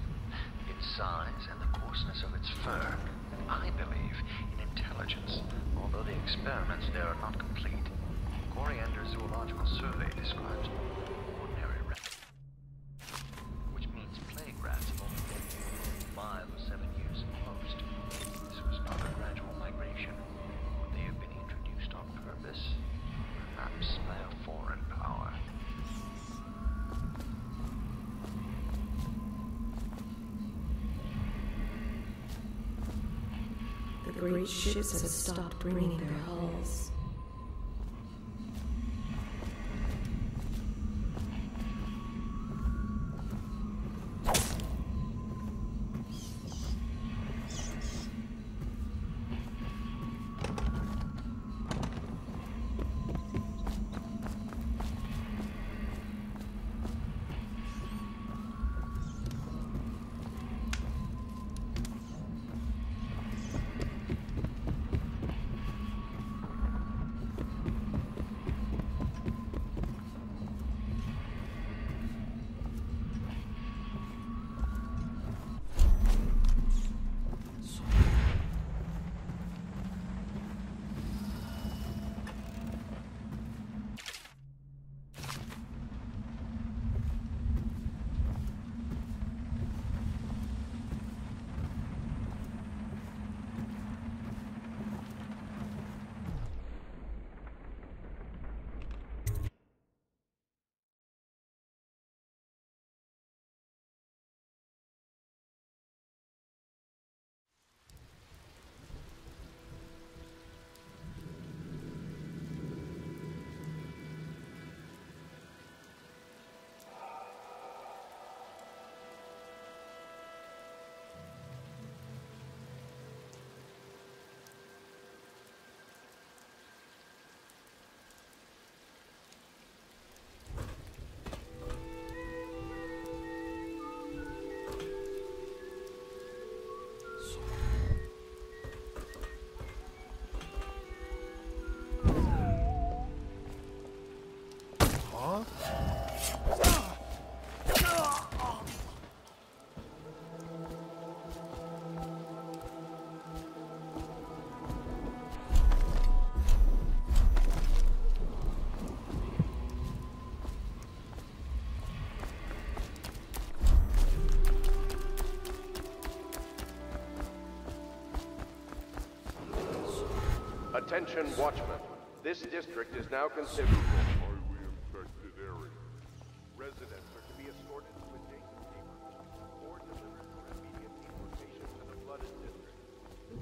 Its size and the coarseness of its fur. I believe in intelligence, although the experiments there are not complete. Coriander Zoological Survey describes ordinary rat, which means plague rats only live 5 or 7 years at most. This was not a gradual migration. Would they have been introduced on purpose? Perhaps by a foreign power. The great ships have stopped bringing their hulls. Attention, Watchmen. This district is now considered a highly infected area. Residents are to be escorted to adjacent neighborhoods or delivered for immediate deportation to the flooded district.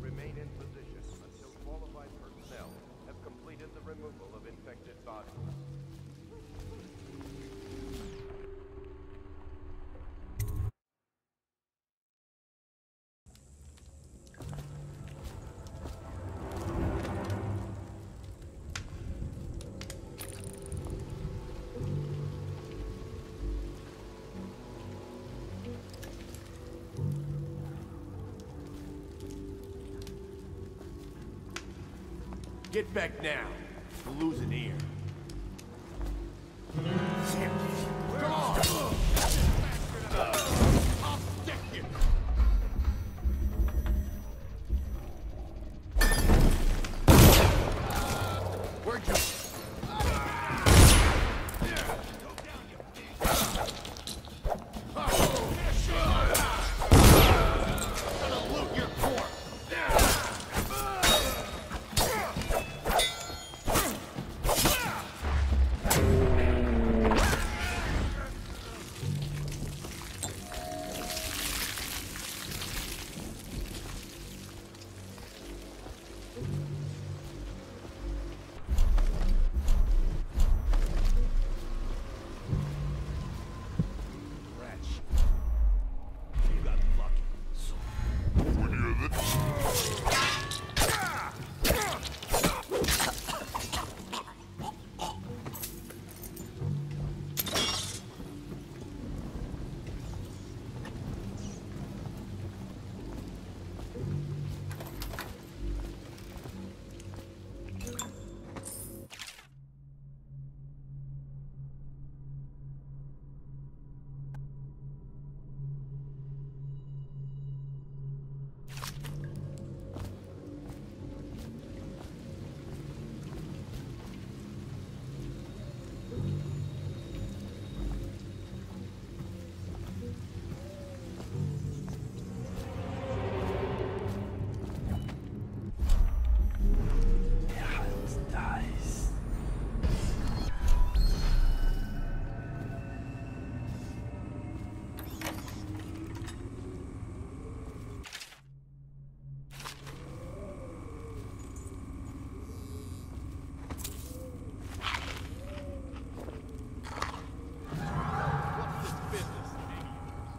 Remain in position until qualified personnel have completed the removal of infected bodies. Get back now. We'll lose an ear. Come on! I'll stick you! Where'd you...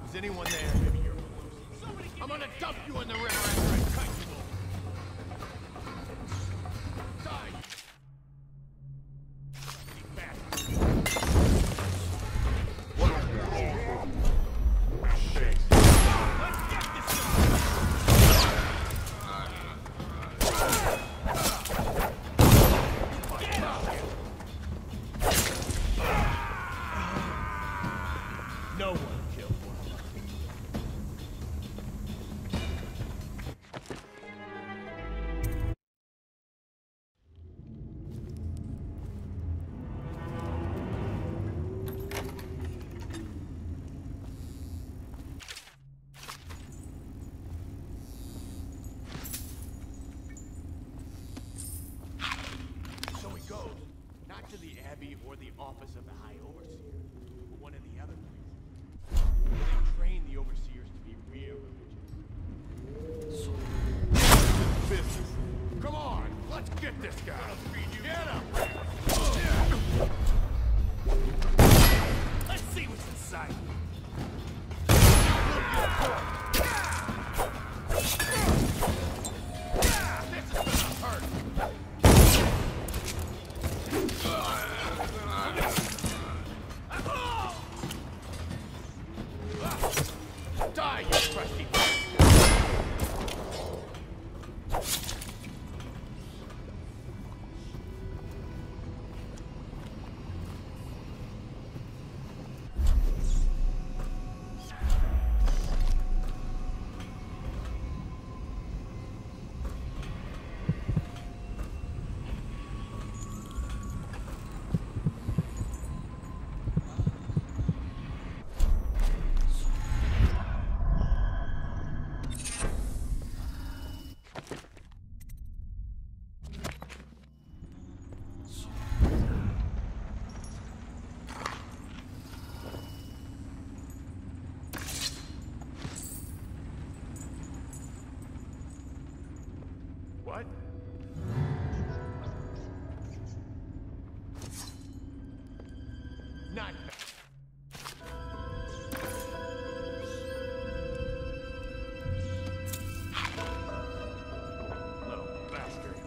Is anyone there? Maybe you're close. I'm gonna dump you in the river after I cut you off. Die! No one killed one. So he goes, not to the Abbey or the office of the High Overseer, but one of the other places. They train the overseers to be real religious. Business. Come on, let's get this guy. Get him! Let's see what's inside. This is gonna hurt. Die, you crusty bastard! What? Not bad. Little bastard.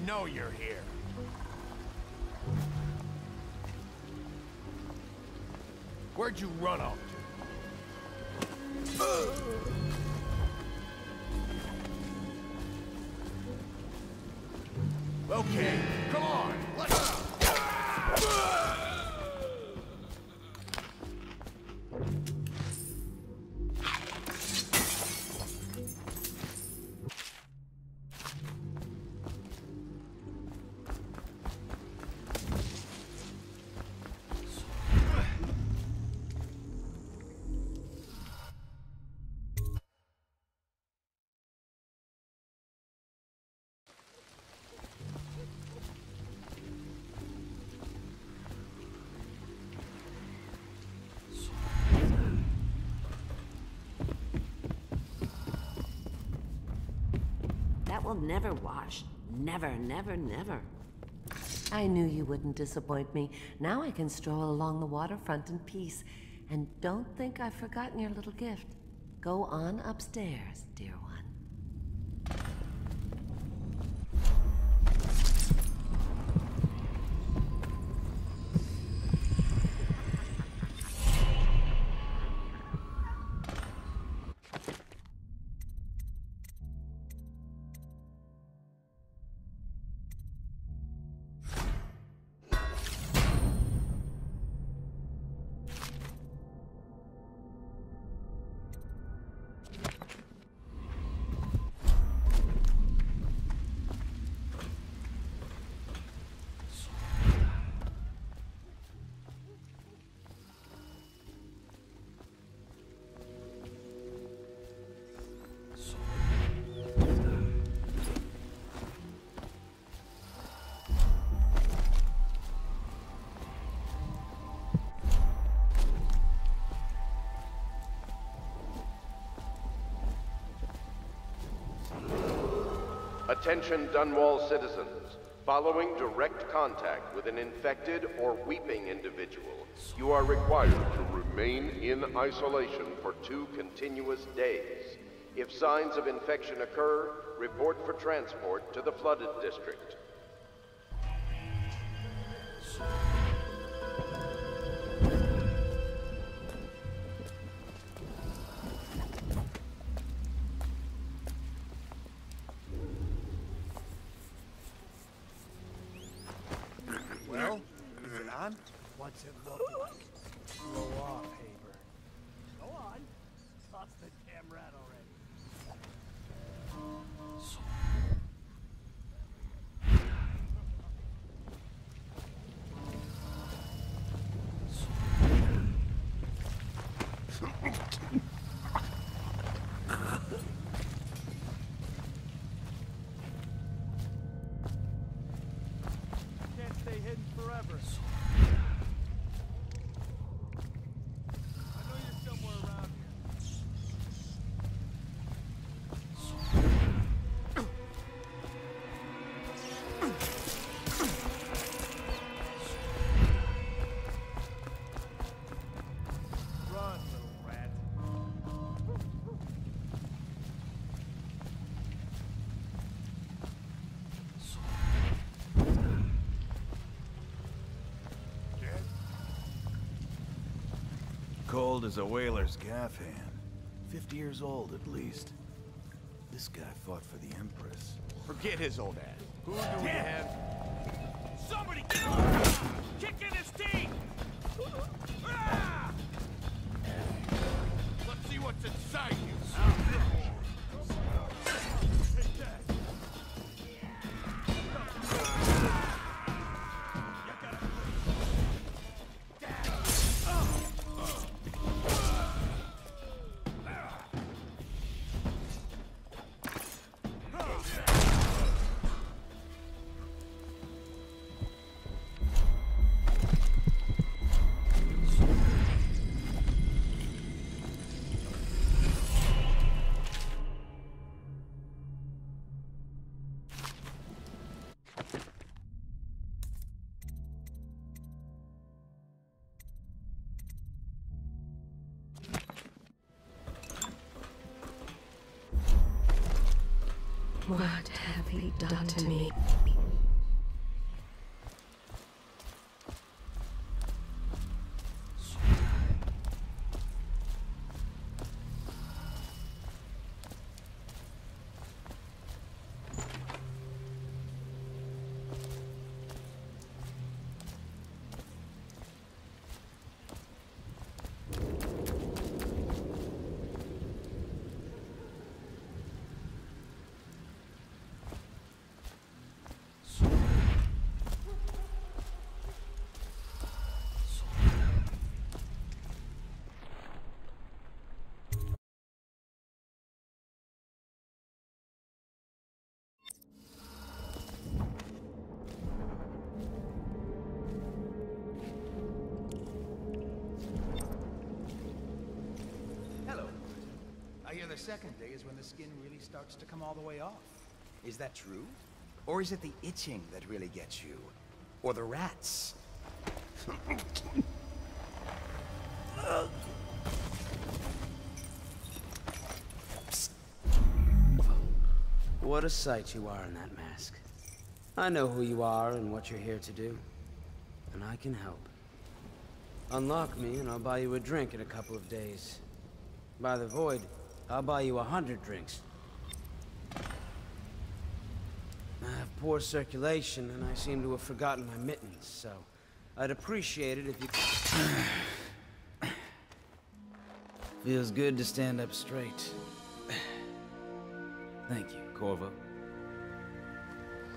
know you're here. Where'd you run off to? Okay, come on, let's go! That will never wash. Never, never, never. I knew you wouldn't disappoint me. Now I can stroll along the waterfront in peace. And don't think I've forgotten your little gift. Go on upstairs, dear one. Attention Dunwall citizens. Following direct contact with an infected or weeping individual, you are required to remain in isolation for 2 continuous days. If signs of infection occur, report for transport to the flooded district. Well, is it on? What's it look like? Blow off, Haber. Go on. Toss the damn rat already. Can't stay hidden forever. I know you're somewhere around here. Run, little rat. Cold as a whaler's gaff hand. 50 years old at least. This guy fought for the Empress. Forget his old ass. Who do we have? Somebody get him! Kick in his teeth! Ah! Let's see what's inside you. Take that. What have you done to me? second day is when the skin really starts to come all the way off. Is that true? Or is it the itching that really gets you? Or the rats? What a sight you are in that mask. I know who you are and what you're here to do. And I can help. Unlock me and I'll buy you a drink in a couple of days. By the Void, I'll buy you 100 drinks. I have poor circulation and I seem to have forgotten my mittens, so I'd appreciate it if you could... Feels good to stand up straight. Thank you, Corvo.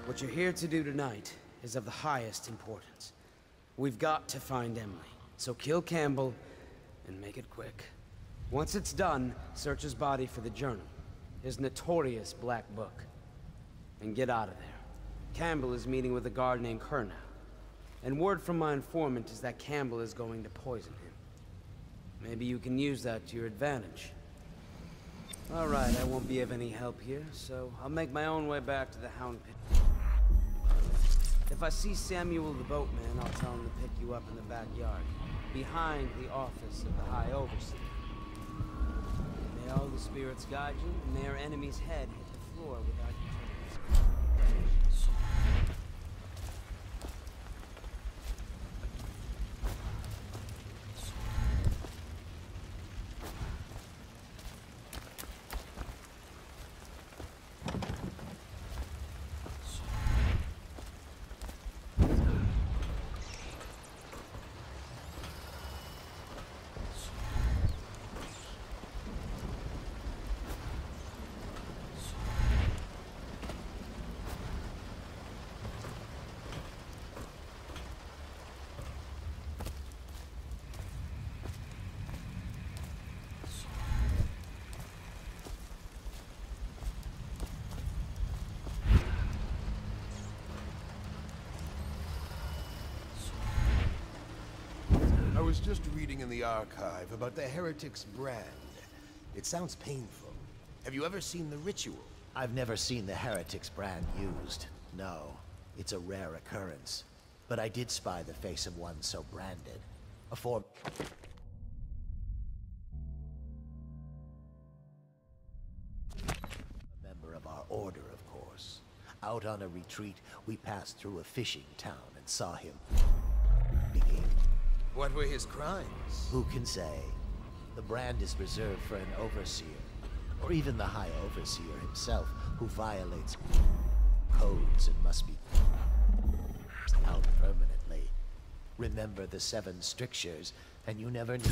What you're here to do tonight is of the highest importance. We've got to find Emily, so kill Campbell and make it quick. Once it's done, search his body for the journal, his notorious black book, and get out of there. Campbell is meeting with a guard named Kernow, and word from my informant is that Campbell is going to poison him. Maybe you can use that to your advantage. All right, I won't be of any help here, so I'll make my own way back to the Hound Pit. If I see Samuel the boatman, I'll tell him to pick you up in the backyard, behind the office of the High Overseer. May all the spirits guide you, and may our enemy's head hit the floor without you turning. I was just reading in the archive about the Heretic's brand. It sounds painful. Have you ever seen the ritual? I've never seen the Heretic's brand used. No, it's a rare occurrence. But I did spy the face of one so branded. A form... A member of our order, of course. Out on a retreat, we passed through a fishing town and saw him begin. What were his crimes? Who can say? The brand is reserved for an overseer, or even the High Overseer himself, who violates codes and must be out permanently. Remember the 7 strictures, and you never knew.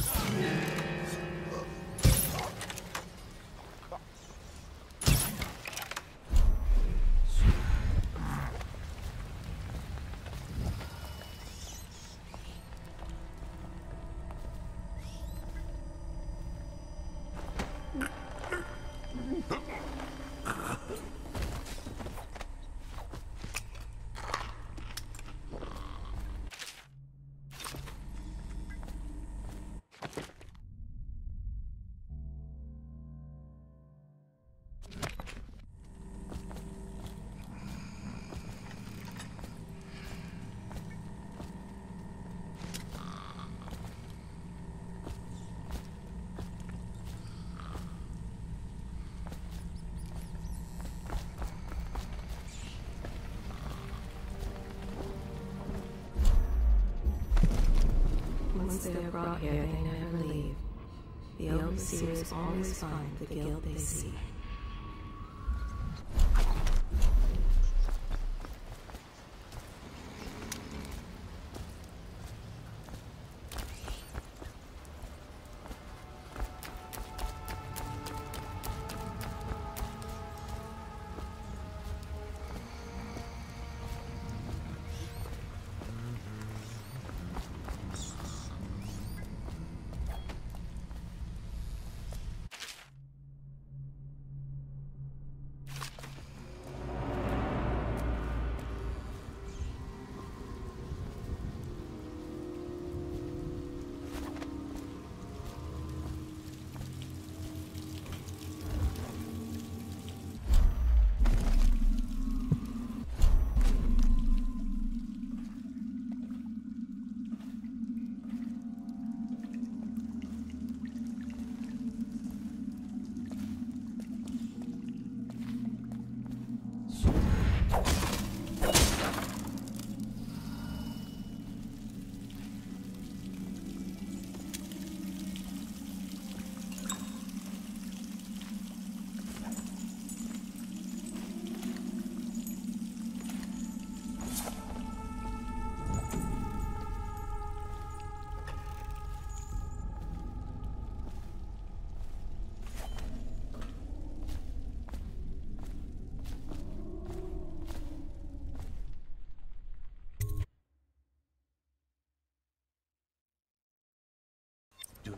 Once they are brought here, they never leave. The overseers always find the guilt they seek.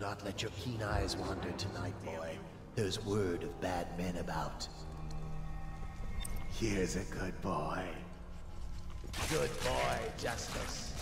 not let your keen eyes wander tonight, boy. There's word of bad men about. Here's a good boy. Good boy, Justice.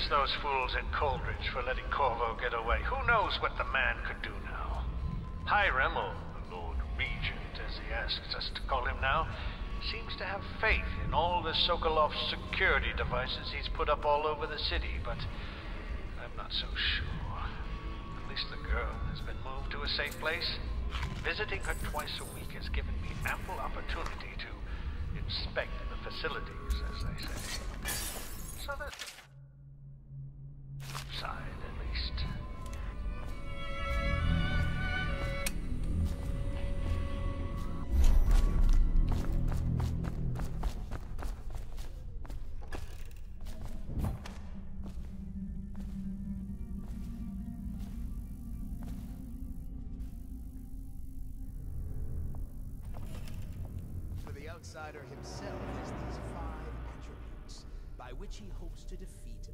curse those fools at Coldridge for letting Corvo get away. Who knows what the man could do now? Hiram, or the Lord Regent, as he asks us to call him now, seems to have faith in all the Sokolov's security devices he's put up all over the city, but I'm not so sure. At least the girl has been moved to a safe place. Visiting her twice a week has given me ample opportunity to inspect the facilities, as they say. So that side, at least. For the outsider himself has these 5 attributes, by which he hopes to defeat the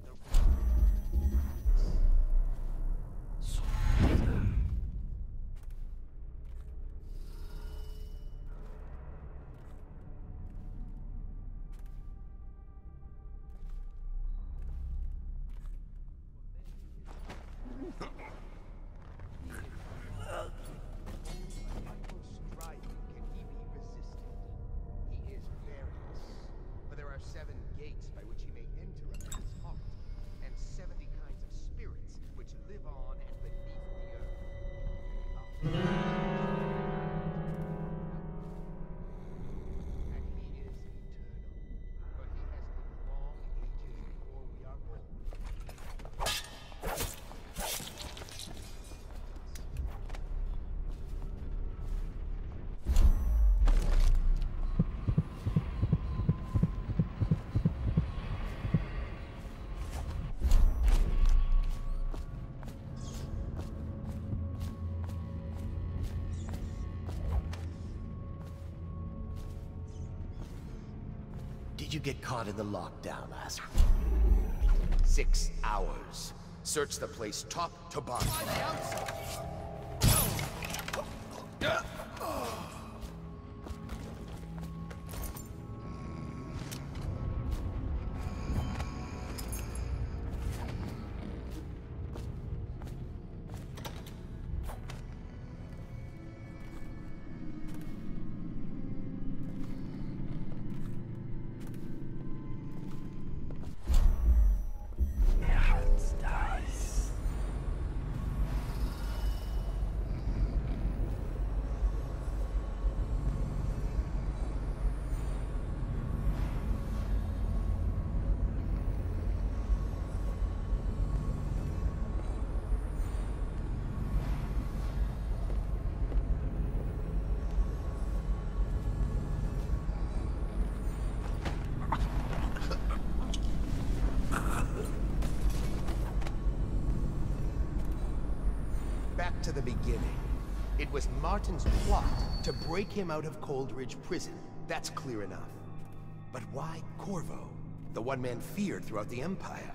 Did you get caught in the lockdown last week? 6 hours. Search the place top to bottom. On the outside. Back to the beginning. It was Martin's plot to break him out of Coldridge Prison. That's clear enough. But why Corvo? The one man feared throughout the Empire.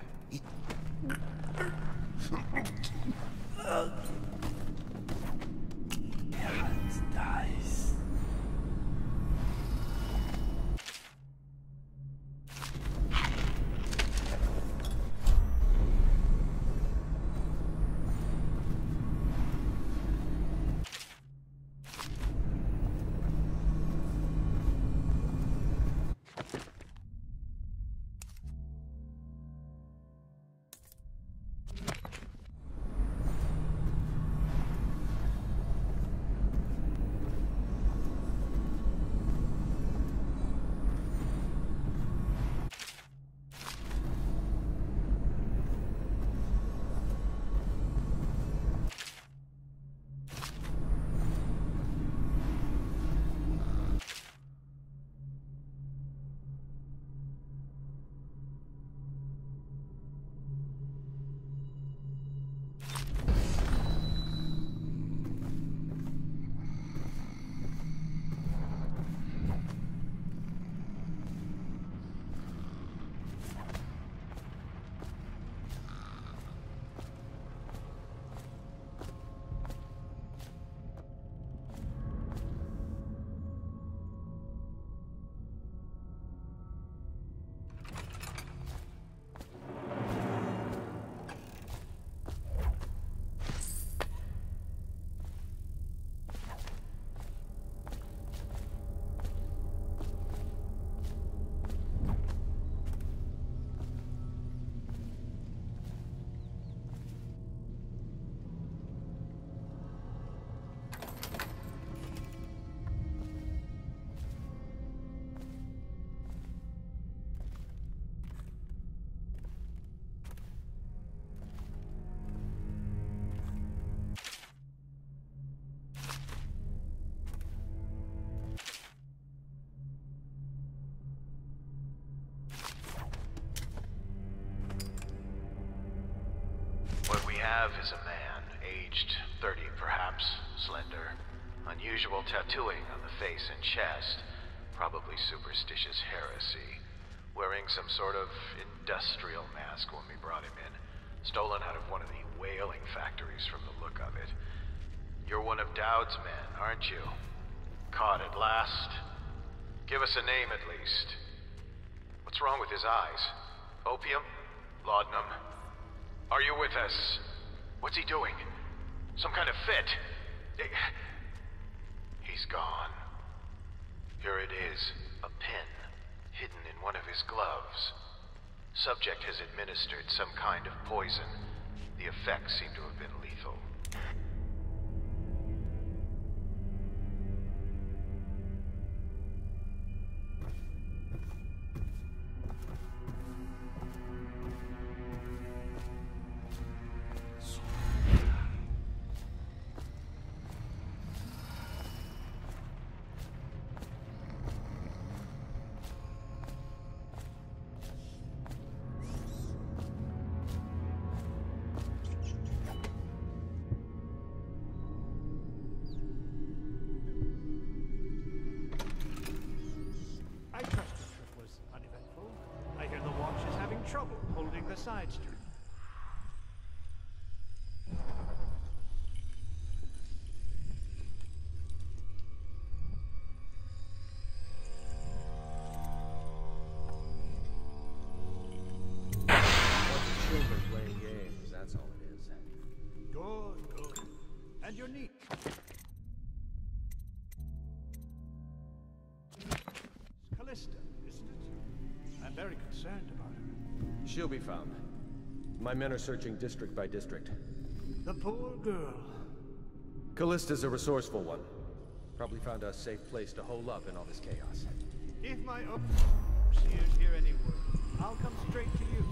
have is a man, aged 30 perhaps, slender. Unusual tattooing on the face and chest, probably superstitious heresy. Wearing some sort of industrial mask when we brought him in. Stolen out of one of the whaling factories from the look of it. You're one of Dowd's men, aren't you? Caught at last? Give us a name at least. What's wrong with his eyes? Opium? Laudanum? Are you with us? What's he doing? Some kind of fit? He's gone. Here it is, a pin, hidden in one of his gloves. Subject has administered some kind of poison. The effects seem to have been lethal. Trouble holding the side street. Children playing games, that's all it is. Good. And you're neat. It's Callista, isn't it? I'm very concerned about her. She'll be found. My men are searching district by district. The poor girl. Callista's a resourceful one. Probably found a safe place to hole up in all this chaos. If my overseers hear any word, I'll come straight to you.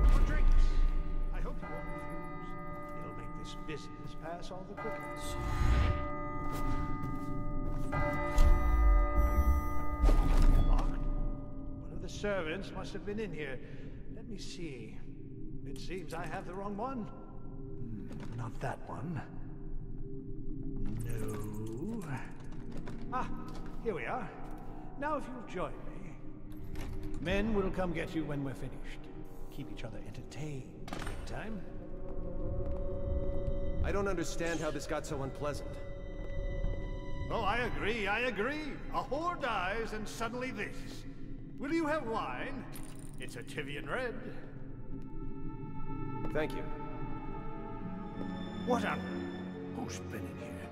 For drinks. I hope you won't refuse. It'll make this business pass all the quicker. The servants must have been in here. Let me see. It seems I have the wrong one. Not that one. No. Ah, here we are. Now if you'll join me. Men will come get you when we're finished. Keep each other entertained. Big time. I don't understand how this got so unpleasant. Oh, I agree. A whore dies and suddenly this. Will you have wine? It's a Tivian red. Thank you. What on? Who's been in here?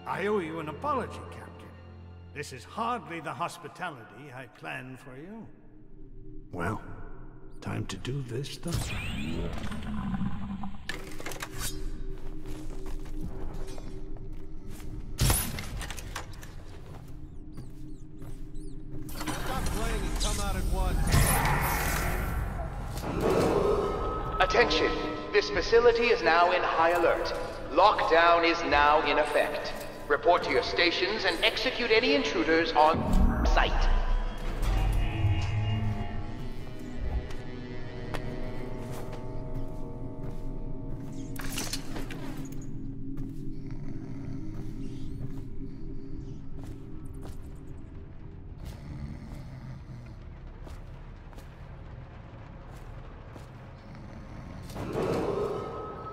I owe you an apology, Captain. This is hardly the hospitality I planned for you. Well, time to do this stuff. Attention! This facility is now in high alert. Lockdown is now in effect. Report to your stations and execute any intruders on site.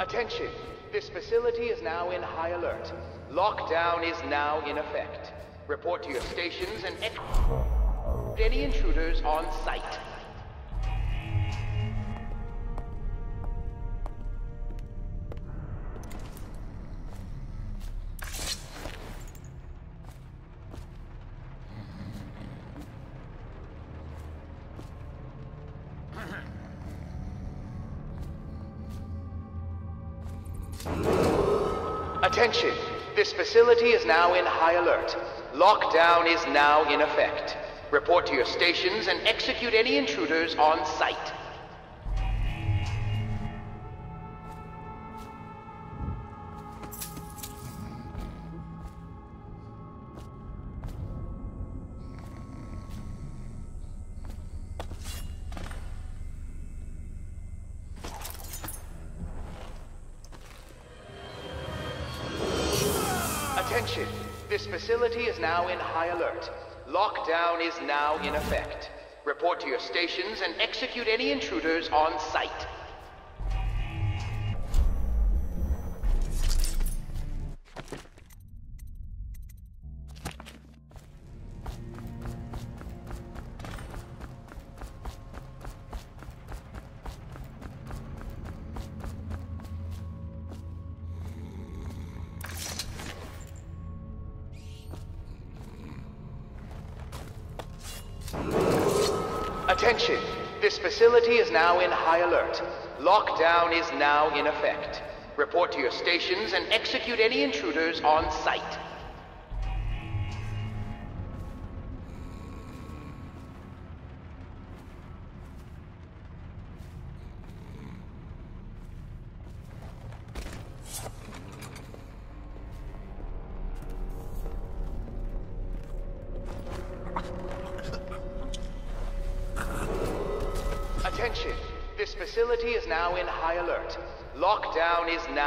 Attention! This facility is now in high alert. Lockdown is now in effect. Report to your stations and execute any intruders on site. Attention! This facility is now in high alert. Lockdown is now in effect. Report to your stations and execute any intruders on site. Attention! This facility is now in high alert. Lockdown is now in effect. Report to your stations and execute any intruders on sight. Attention! This facility is now in high alert. Lockdown is now in effect. Report to your stations and execute any intruders on sight. Attention! This facility is now in high alert. Lockdown is now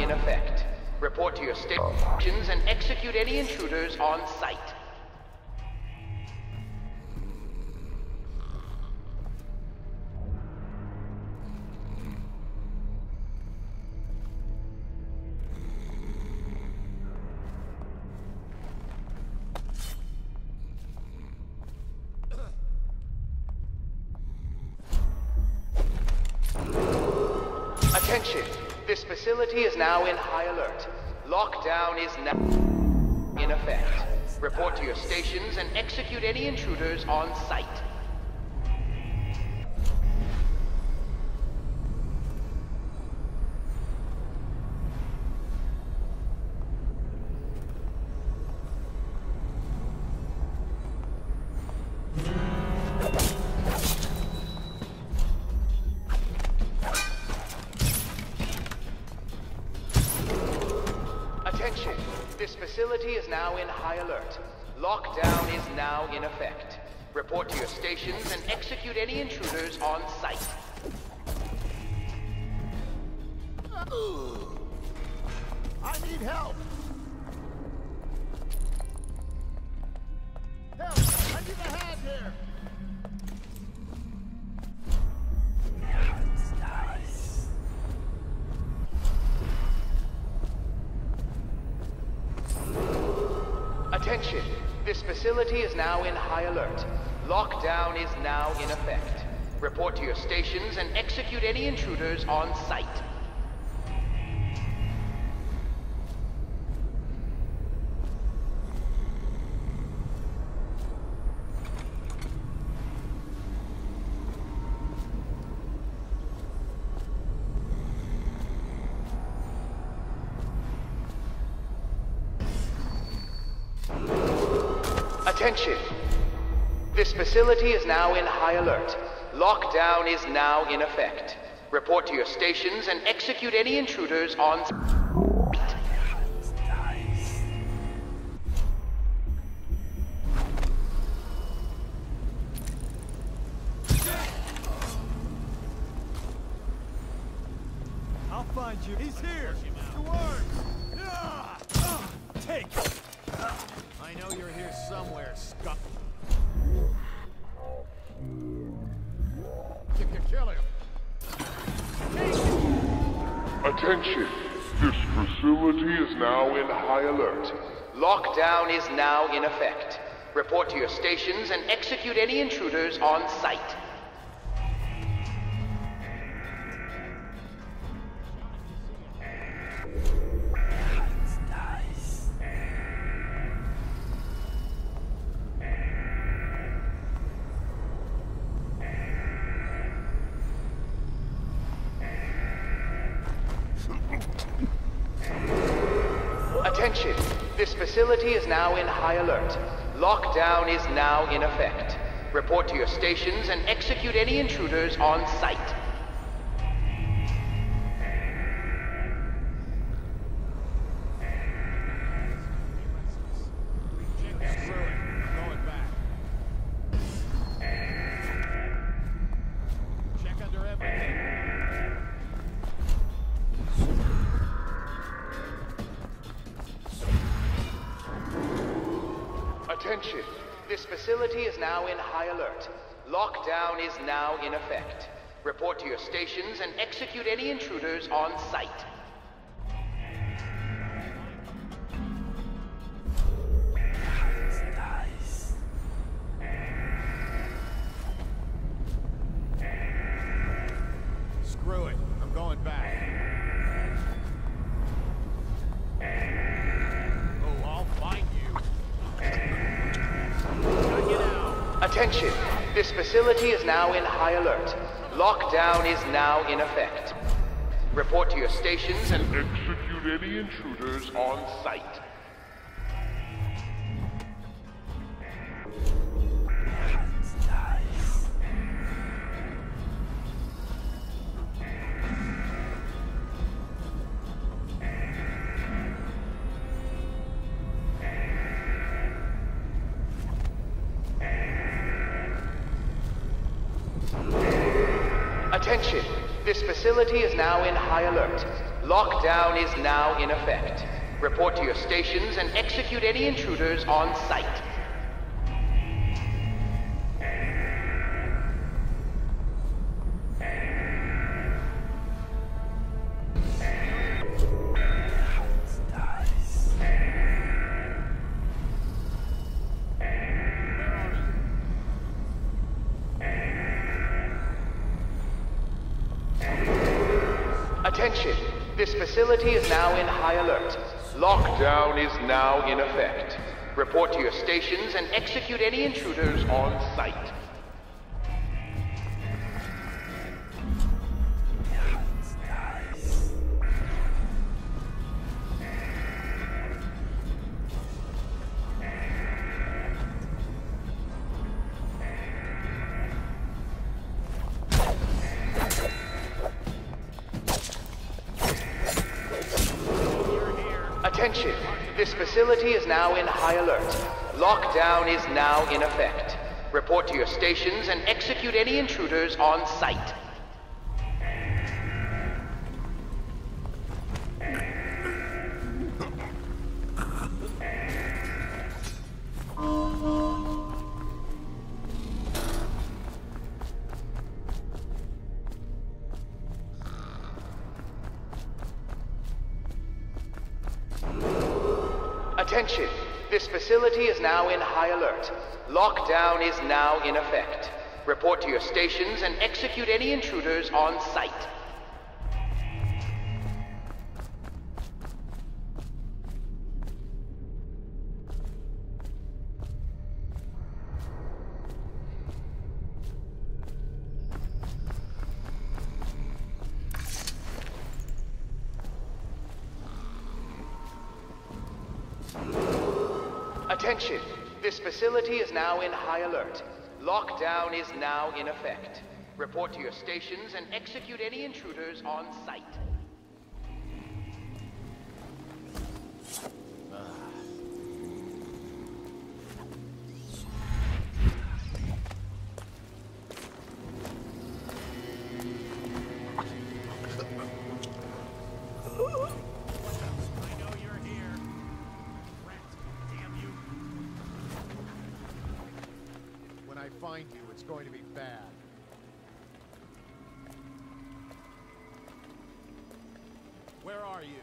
in effect. Report to your stations and execute any intruders on sight. Attention! This facility is now in high alert. Lockdown is now in effect. Report to your stations and execute any intruders on sight. Attention! This facility is now in high alert. Lockdown is now in effect. Report to your stations and execute any intruders on sight. I need help! Help! I need a hand here! Attention! This facility is now in high alert. Lockdown is now in effect. Report to your stations and execute any intruders on sight. Attention! This facility is now in high alert. Lockdown is now in effect. Report to your stations and execute any intruders on sight. I'll find you. He's here! Towards! Take it! I know you're here somewhere, scum. You can kill him. Attention! This facility is now in high alert. Lockdown is now in effect. Report to your stations and execute any intruders on sight. Attention! This facility is now in high alert. Lockdown is now in effect. Report to your stations and execute any intruders on sight. Screw it. I'm going back. Check under everything. Attention! This facility is now in high alert. Lockdown is now in effect. Report to your stations and execute any intruders on site. Screw it. I'm going back. Oh, I'll find you. Attention! This facility is now in high alert. Lockdown is now in effect. Report to your stations and execute any intruders on site. Attention! This facility is now in high alert. Lockdown is now in effect. Report to your stations and execute any intruders on site. Attention! This facility is now in high alert. Lockdown is now in effect. Report to your stations and execute any intruders on site. Attention! This facility is now in high alert. Lockdown is now in effect. Report to your stations and execute any intruders on site. Attention! This facility is now in high alert. Lockdown is now in effect. Report to your stations and execute any intruders on site. Attention! This facility is now in high alert. Lockdown is now in effect. Report to your stations and execute any intruders on site. When I find you, it's going to be bad. Where are you?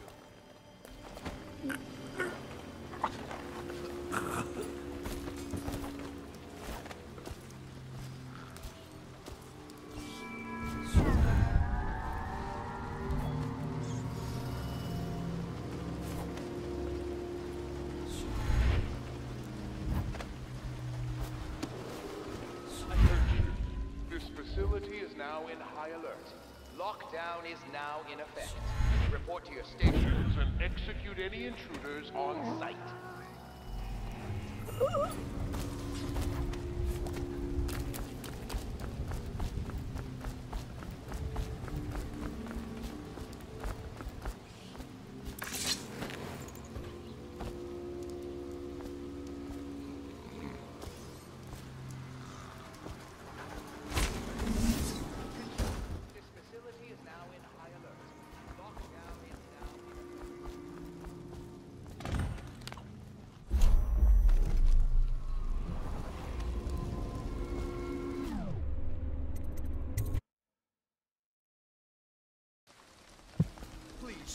Facility is now in high alert. Lockdown is now in effect. Report to your stations and execute any intruders on site.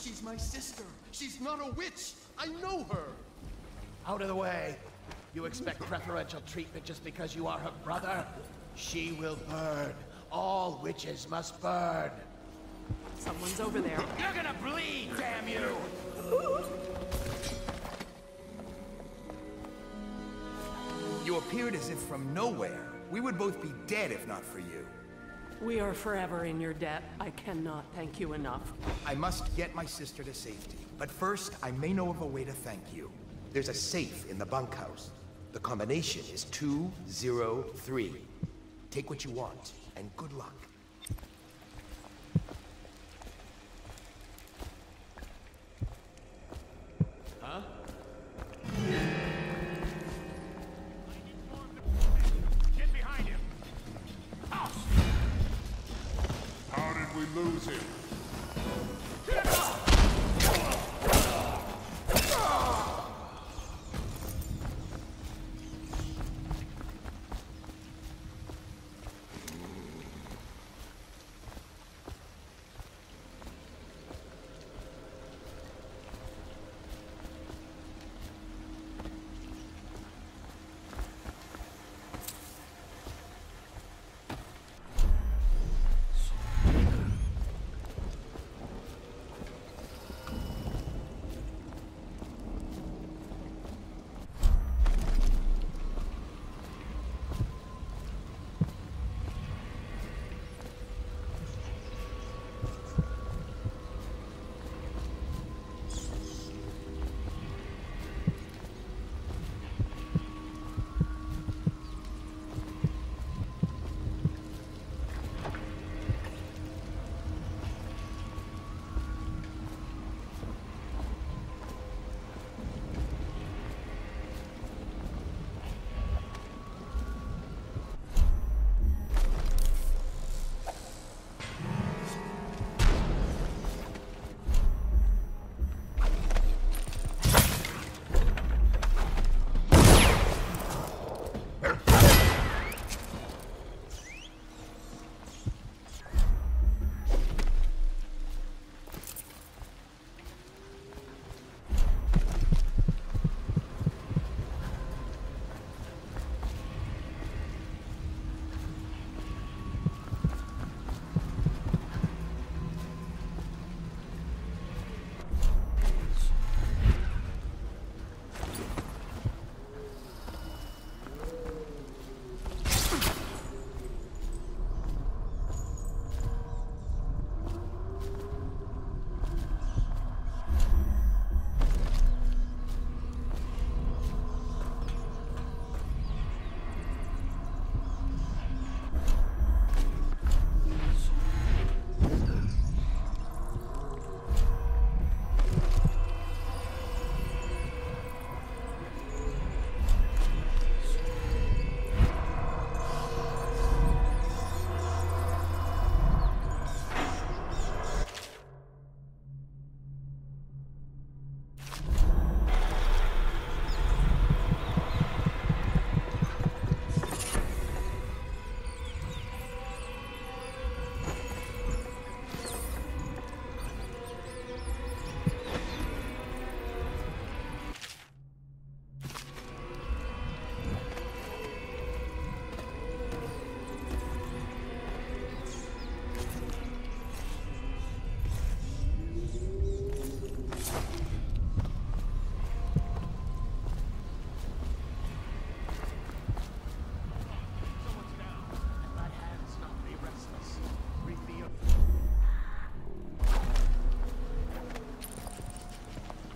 She's my sister. She's not a witch. I know her. Out of the way. You expect preferential treatment just because you are her brother? She will burn. All witches must burn. Someone's over there. You're gonna bleed, damn you! You appeared as if from nowhere. We would both be dead if not for you. We are forever in your debt. I cannot thank you enough. I must get my sister to safety. But first, I may know of a way to thank you. There's a safe in the bunkhouse. The combination is 203. Take what you want, and good luck. Huh? Get behind him! How did we lose him?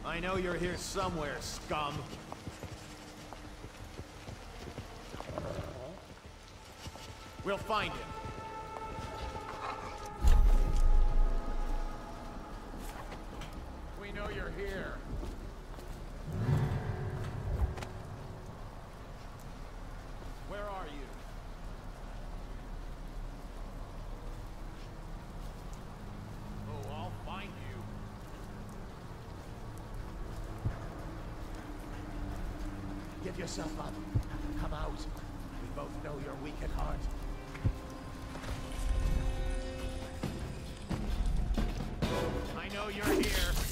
I know you're here somewhere, scum. We'll find him. We know you're here. Where are you? Oh, I'll find you. Give yourself up. Come out. We both know you're weak at heart. I know you're here.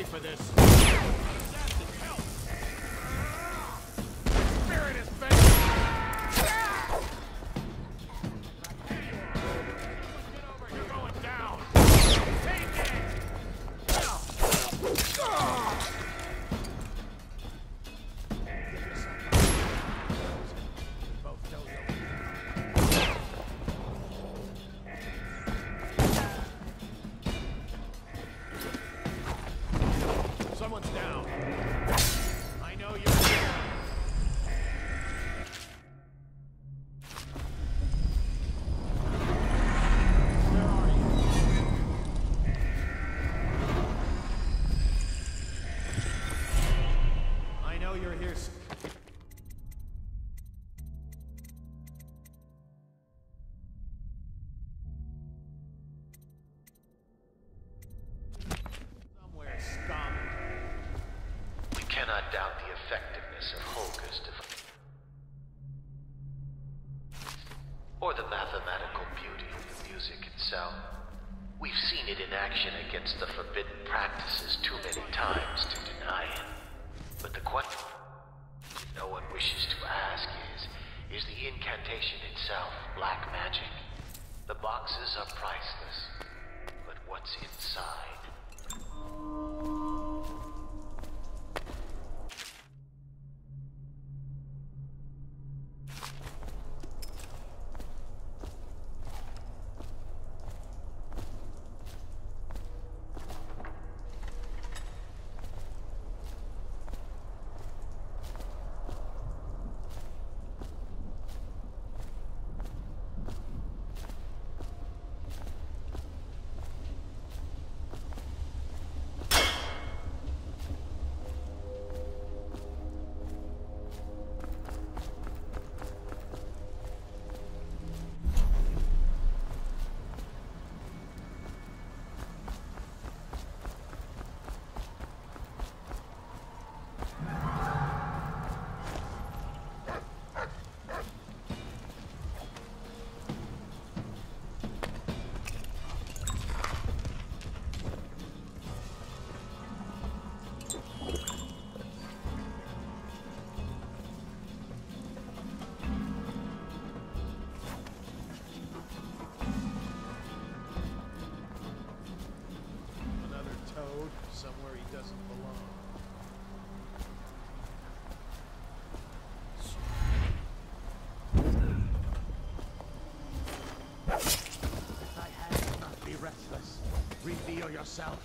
for this. Help! Spirit is bent. You're going down. Take it. Someone's down. I know you're here. Where are you? I know you're here. Somewhere, scum. We cannot doubt the effectiveness of Holger's device, or the mathematical beauty of the music itself. We've seen it in action against the forbidden practices too many times to deny it. But the question no one wishes to ask is the incantation itself black magic? The boxes are priceless, but what's inside? Somewhere he doesn't belong. I had you not be restless. Reveal yourself.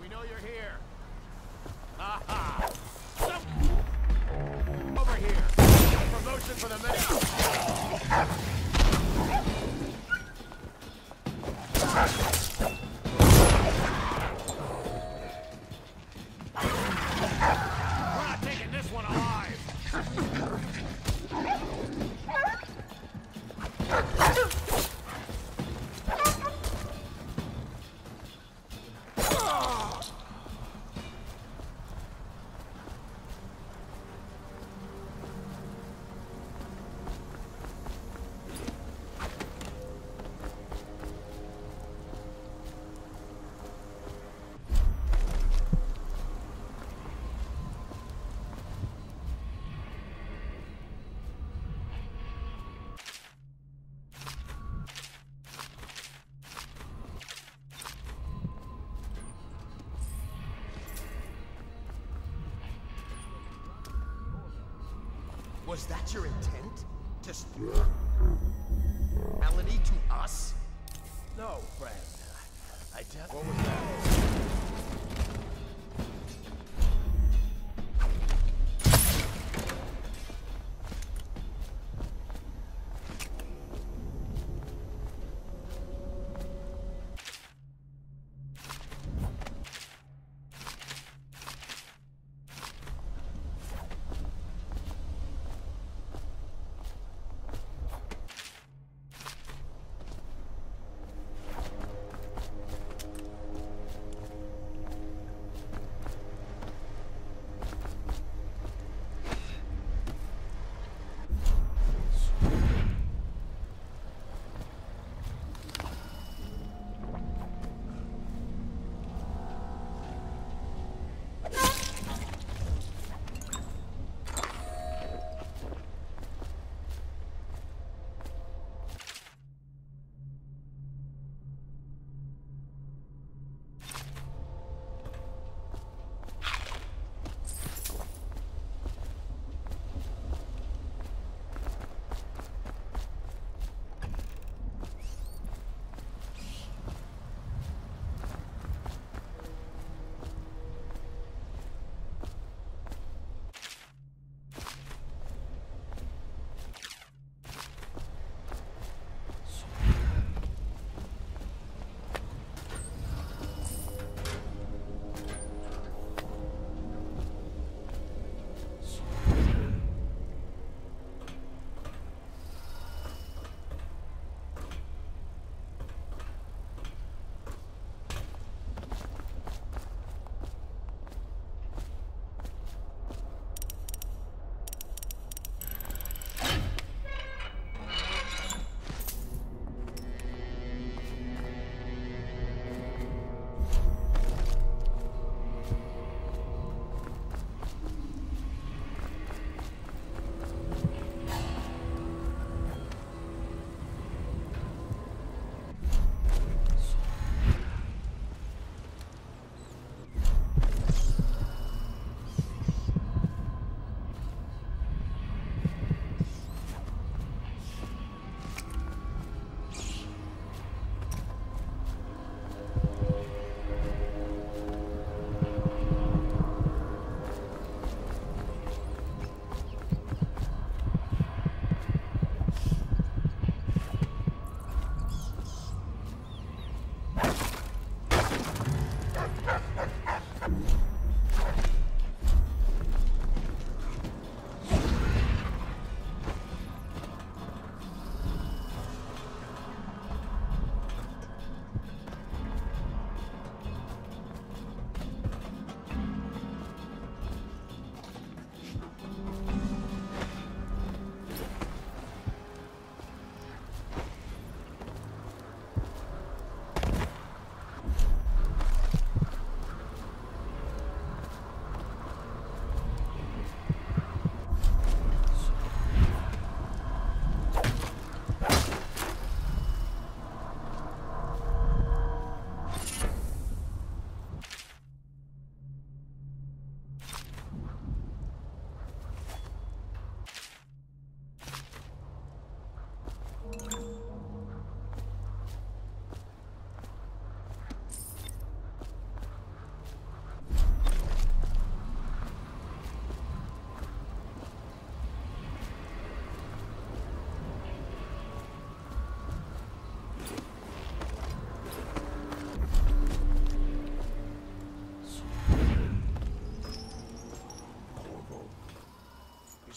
We know you're here. Aha! Over here! Promotion for the minute! We're not taking this one alive! Was that your intent? Just melody to us? No, friend. I tell. What was that?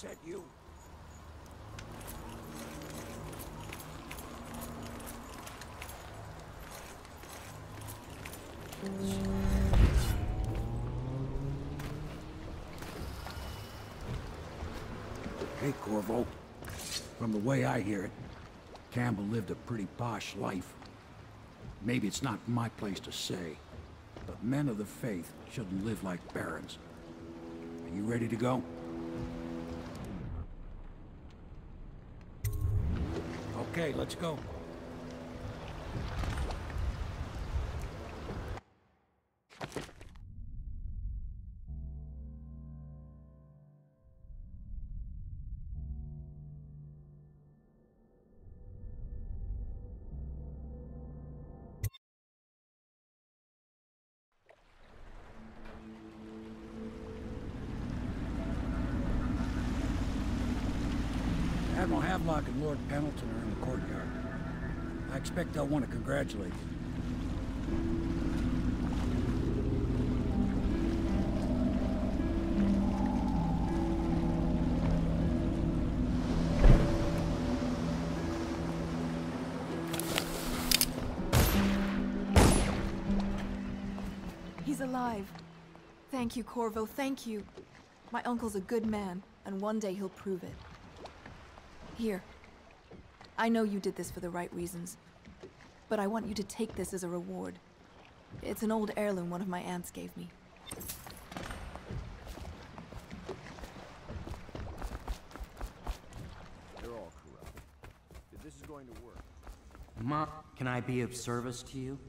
set you. Hey, Corvo. From the way I hear it, Campbell lived a pretty posh life. Maybe it's not my place to say, but men of the faith shouldn't live like barons. Are you ready to go? Okay, let's go. Admiral Havelock and Lord Pendleton are in the courtyard. I expect they'll want to congratulate you. He's alive. Thank you, Corvo, thank you. My uncle's a good man, and one day he'll prove it. Here. I know you did this for the right reasons, but I want you to take this as a reward. It's an old heirloom one of my aunts gave me. They're all corrupt. If this is going to work... Ma, can I be of service to you?